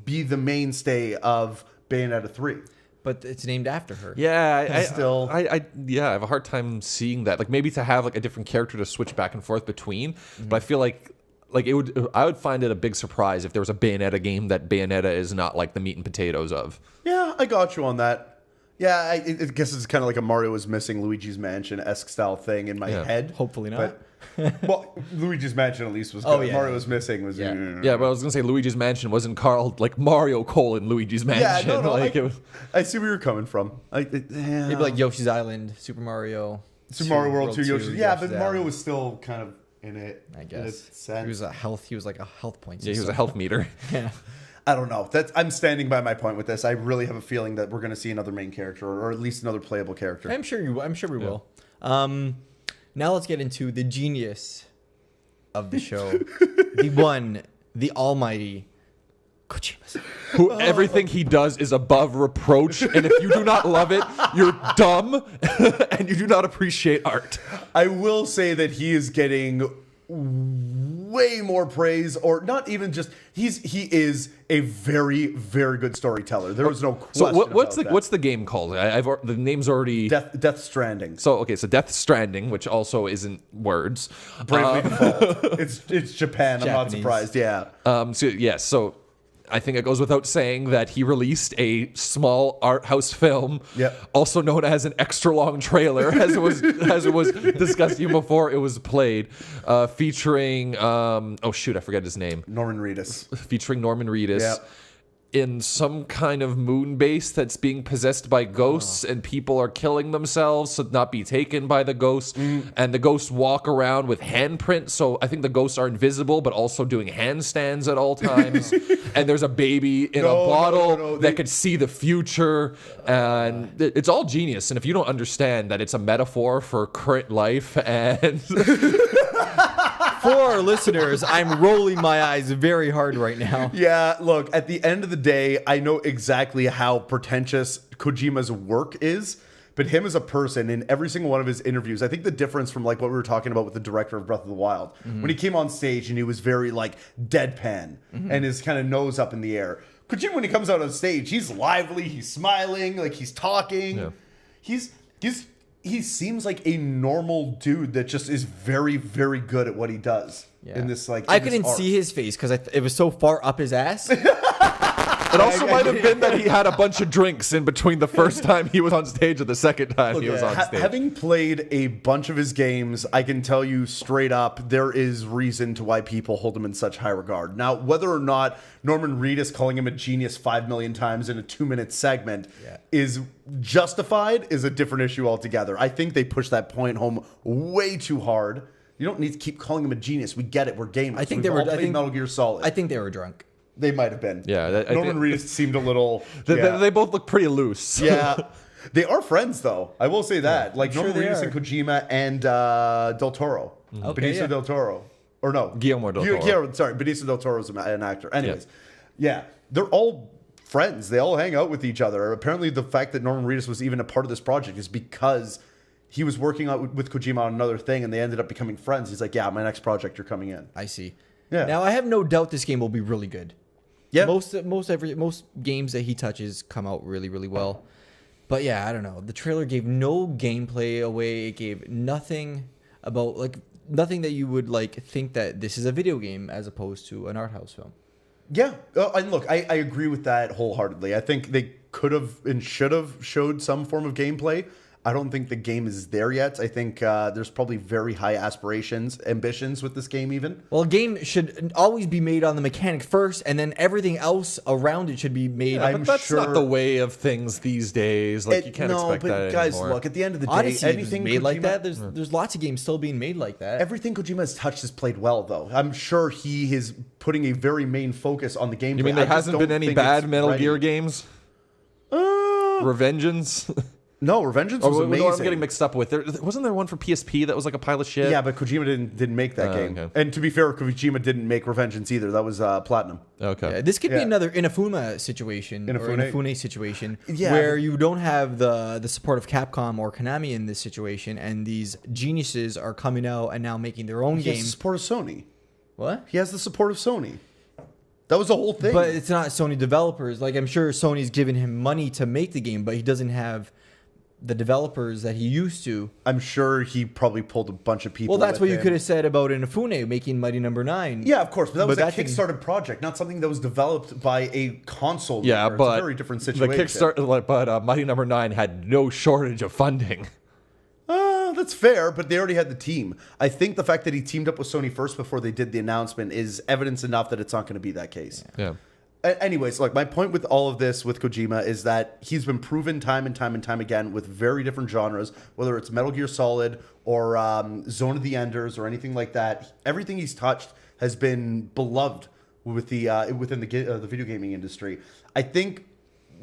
be the mainstay of Bayonetta 3. But it's named after her. Yeah, I have a hard time seeing that. Maybe to have a different character to switch back and forth between. But I feel like I would find it a big surprise if there was a Bayonetta game that Bayonetta is not the meat and potatoes of. Yeah, I got you on that. Yeah, I guess it's kind of like a Mario is missing Luigi's Mansion-esque style thing in my head. Hopefully not. Well, Luigi's Mansion at least was good. Mario was missing was... Yeah, but I was going to say Luigi's Mansion wasn't called Mario : Luigi's Mansion. Yeah, no, I see where you're coming from. Maybe like Yoshi's Island, Super Mario... Super Mario World 2, Yoshi. Yeah, but Mario was still kind of in it. I guess. He was like a health point. Yeah, he was a health meter. Yeah. I don't know. I'm standing by my point with this. I really have a feeling that we're going to see another main character, or at least another playable character. I'm sure we will. Now let's get into the genius of the show, the one, the almighty Kojima. Who everything he does is above reproach, and if you do not love it, you're dumb, and you do not appreciate art. I will say that he is getting way more praise, or not even just he is a very, very good storyteller. There was no question. So what's the game called? The name's already Death Stranding. So Death Stranding, which also isn't words. Bravely Default. It's Japan. I'm not surprised. Yeah. So I think it goes without saying that he released a small art house film, also known as an extra long trailer, as it was discussed even before it was played, featuring I forget his name. Norman Reedus. Featuring Norman Reedus. In some kind of moon base that's being possessed by ghosts, and people are killing themselves to not be taken by the ghosts. And the ghosts walk around with handprints, so I think the ghosts are invisible, but also doing handstands at all times. And there's a baby in a bottle that could see the future, and it's all genius. And if you don't understand that it's a metaphor for current life and for our listeners, I'm rolling my eyes very hard right now. Yeah, look, at the end of the day, I know exactly how pretentious Kojima's work is, but him as a person, in every single one of his interviews, I think the difference from what we were talking about with the director of Breath of the Wild, when he came on stage and he was very deadpan and his kind of nose up in the air. Kojima, when he comes out on stage, he's lively, he's smiling, like he's talking. Yeah. He seems like a normal dude that just is very, very good at what he does. Yeah. In this, like, I couldn't see his face because it was so far up his ass. It also might have been that he had a bunch of drinks in between the first time he was on stage and the second time he was on stage. Having played a bunch of his games, I can tell you straight up, there is reason to why people hold him in such high regard. Now, whether or not Norman Reedus calling him a genius 5 million times in a 2-minute segment is justified is a different issue altogether. I think they pushed that point home way too hard. You don't need to keep calling him a genius. We get it. We're gamers. I think they were playing Metal Gear Solid. I think they were drunk. They might have been. Yeah. Norman Reedus seemed a little... They both look pretty loose. Yeah. They are friends, though. I will say that. Like, Norman Reedus and Kojima and Del Toro. Benicio Del Toro. Or no. Guillermo del Toro. Sorry, Benicio del Toro is an actor. Anyways. Yeah. They're all friends. They all hang out with each other. Apparently, the fact that Norman Reedus was even a part of this project is because he was working out with Kojima on another thing, and they ended up becoming friends. He's like, yeah, my next project, you're coming in. I see. Yeah. Now, I have no doubt this game will be really good. Yeah. Most games that he touches come out really, really well. But yeah, I don't know. The trailer gave no gameplay away. It gave nothing about, like, nothing that you would, like, think that this is a video game as opposed to an art house film. Yeah. And look, I agree with that wholeheartedly. I think they could have and should have showed some form of gameplay. I don't think the game is there yet. I think there's probably very high ambitions with this game even. Well, a game should always be made on the mechanic first, and then everything else around it should be made. But that's not the way of things these days. Like, you can't expect that guys, anymore. Look, at the end of the day, Odyssey anything made Kojima, like that. There's lots of games still being made like that. Everything Kojima has touched has played well, though. I'm sure he is putting a very main focus on the gameplay. You mean there hasn't been any bad Metal Gear games? Revengeance? No, Revengeance was amazing. I'm getting mixed up with. Wasn't there one for PSP that was like a pile of shit? Yeah, but Kojima didn't make that game. Okay. And to be fair, Kojima didn't make Revengeance either. That was Platinum. Okay. Yeah, this could be another Inafune situation. Inafune situation where you don't have the support of Capcom or Konami in this situation, and these geniuses are coming out and now making their own game. He has the support of Sony. What? He has the support of Sony. That was the whole thing. But it's not Sony developers. Like, I'm sure Sony's giving him money to make the game, but he doesn't have the developers that he used to. I'm sure he probably pulled a bunch of people. Well, that's what you could have said about Inafune making Mighty Number 9. Yeah, of course, but that was a Kickstarter project, not something that was developed by a console maker. Yeah, but it's a very different situation. The Kickstarter, but Mighty Number 9 had no shortage of funding. That's fair, but they already had the team. I think the fact that he teamed up with Sony first before they did the announcement is evidence enough that it's not going to be that case. Yeah. Anyways, like, my point with all of this with Kojima is that he's been proven time and time and time again with very different genres, whether it's Metal Gear Solid or Zone of the Enders or anything like that. Everything he's touched has been beloved with within the video gaming industry. I think,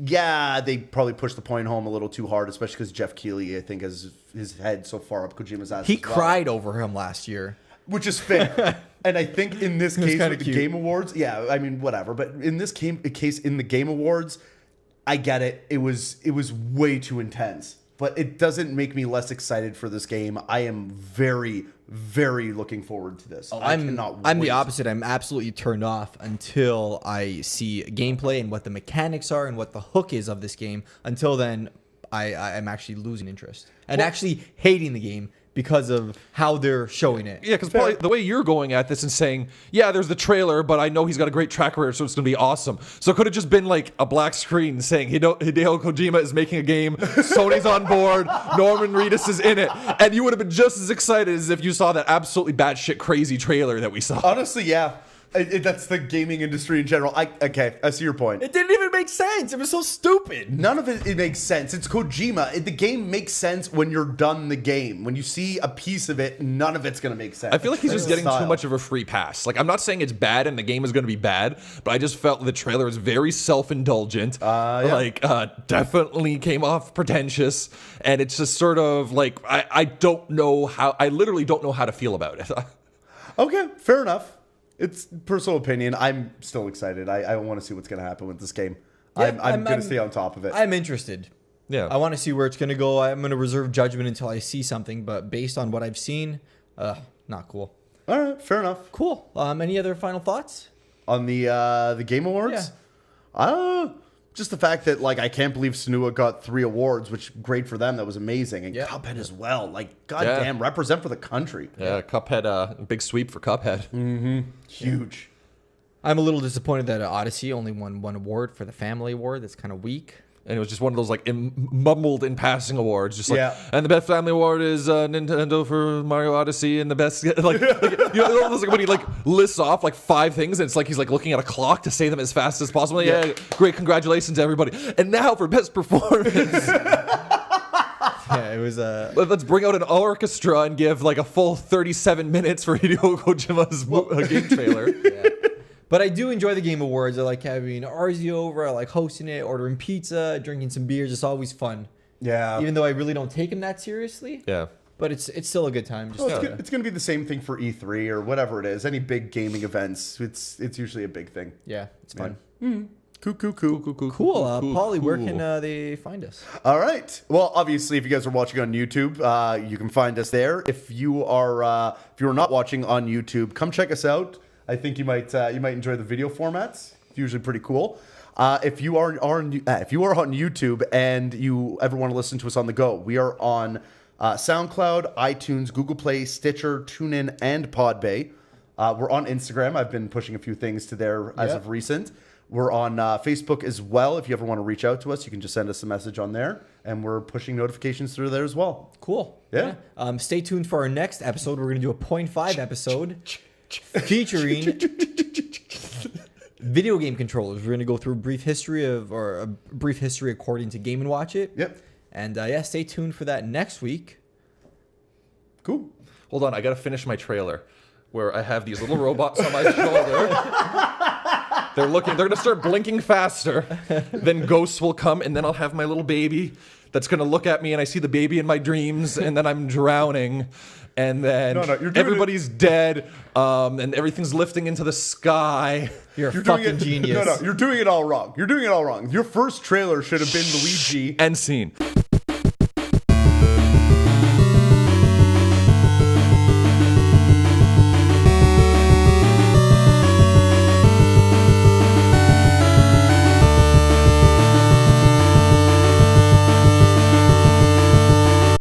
yeah, they probably pushed the point home a little too hard, especially because Jeff Keighley, I think, has his head so far up Kojima's ass. He cried over him last year. Which is fair. And I think in this case with the Game Awards, yeah, I mean, whatever. But in this case, in the Game Awards, I get it. It was way too intense. But it doesn't make me less excited for this game. I am very, very looking forward to this. I'm the opposite. I'm absolutely turned off until I see gameplay and what the mechanics are and what the hook is of this game. Until then, I'm actually losing interest and actually hating the game because of how they're showing it. Yeah, because probably the way you're going at this and saying, yeah, there's the trailer, but I know he's got a great track record, so it's going to be awesome. So it could have just been like a black screen saying Hideo Kojima is making a game, Sony's on board, Norman Reedus is in it, and you would have been just as excited as if you saw that absolutely batshit crazy trailer that we saw. Honestly, yeah. That's the gaming industry in general. Okay, I see your point. It didn't even make sense. It was so stupid. None of it makes sense. It's Kojima. The game makes sense when you're done the game. When you see a piece of it, none of it's going to make sense. I feel like he's just getting too much of a free pass. Like, I'm not saying it's bad and the game is going to be bad, but I just felt the trailer was very self-indulgent. Yeah. Definitely came off pretentious. And it's just sort of like, I literally don't know how to feel about it. Okay, fair enough. It's personal opinion. I'm still excited. I want to see what's going to happen with this game. Yeah, I'm going to stay on top of it. I'm interested. Yeah. I want to see where it's going to go. I'm going to reserve judgment until I see something, but based on what I've seen, not cool. All right, fair enough. Cool. Any other final thoughts? On the Game Awards? Yeah. Just the fact that, like, I can't believe Senua got 3 awards, which great for them. That was amazing. And Yeah. Cuphead as well. Like, goddamn, represent for the country. Yeah, Cuphead, big sweep for Cuphead. Huge. I'm a little disappointed that Odyssey only won 1 award for the Family Award. That's kind of weak. And it was just one of those like mumbled in passing awards, just like, Yeah. and the best family award is Nintendo for Mario Odyssey, and the best like you know those, like when he like lists off like 5 things, and it's like he's like looking at a clock to say them as fast as possible. Yeah, great, congratulations to everybody. And now for best performance, Yeah, it was let's bring out an orchestra and give like a full 37 minutes for Hideo Kojima's game trailer. Yeah. But I do enjoy the Game Awards. I like having Arzi over. I like hosting it, ordering pizza, drinking some beers. It's always fun. Yeah. Even though I really don't take them that seriously. Yeah. But it's still a good time. Just It's going to be the same thing for E3 or whatever it is. Any big gaming events, it's usually a big thing. yeah, it's fun. Cool. Cool. Paulie, where can they find us? All right. Well, obviously, if you guys are watching on YouTube, you can find us there. If you are not watching on YouTube, come check us out. I think you might enjoy the video formats. It's usually pretty cool. If you are on YouTube and you ever want to listen to us on the go, we are on SoundCloud, iTunes, Google Play, Stitcher, TuneIn, and Podbay. We're on Instagram. I've been pushing a few things to there as of recent. We're on Facebook as well. If you ever want to reach out to us, you can just send us a message on there, and we're pushing notifications through there as well. Cool. Yeah. Stay tuned for our next episode. We're going to do a 0.5 episode featuring video game controllers. We're going to go through a brief history according to Game & Watch It. Yep. And stay tuned for that next week. Cool. Hold on, I gotta finish my trailer where I have these little robots on my shoulder. They're gonna start blinking faster. Then ghosts will come, and then I'll have my little baby that's gonna look at me, and I see the baby in my dreams, and then I'm drowning. And then everybody's dead, and everything's lifting into the sky. You're a fucking genius. No, you're doing it all wrong. Your first trailer should have been Luigi. End scene.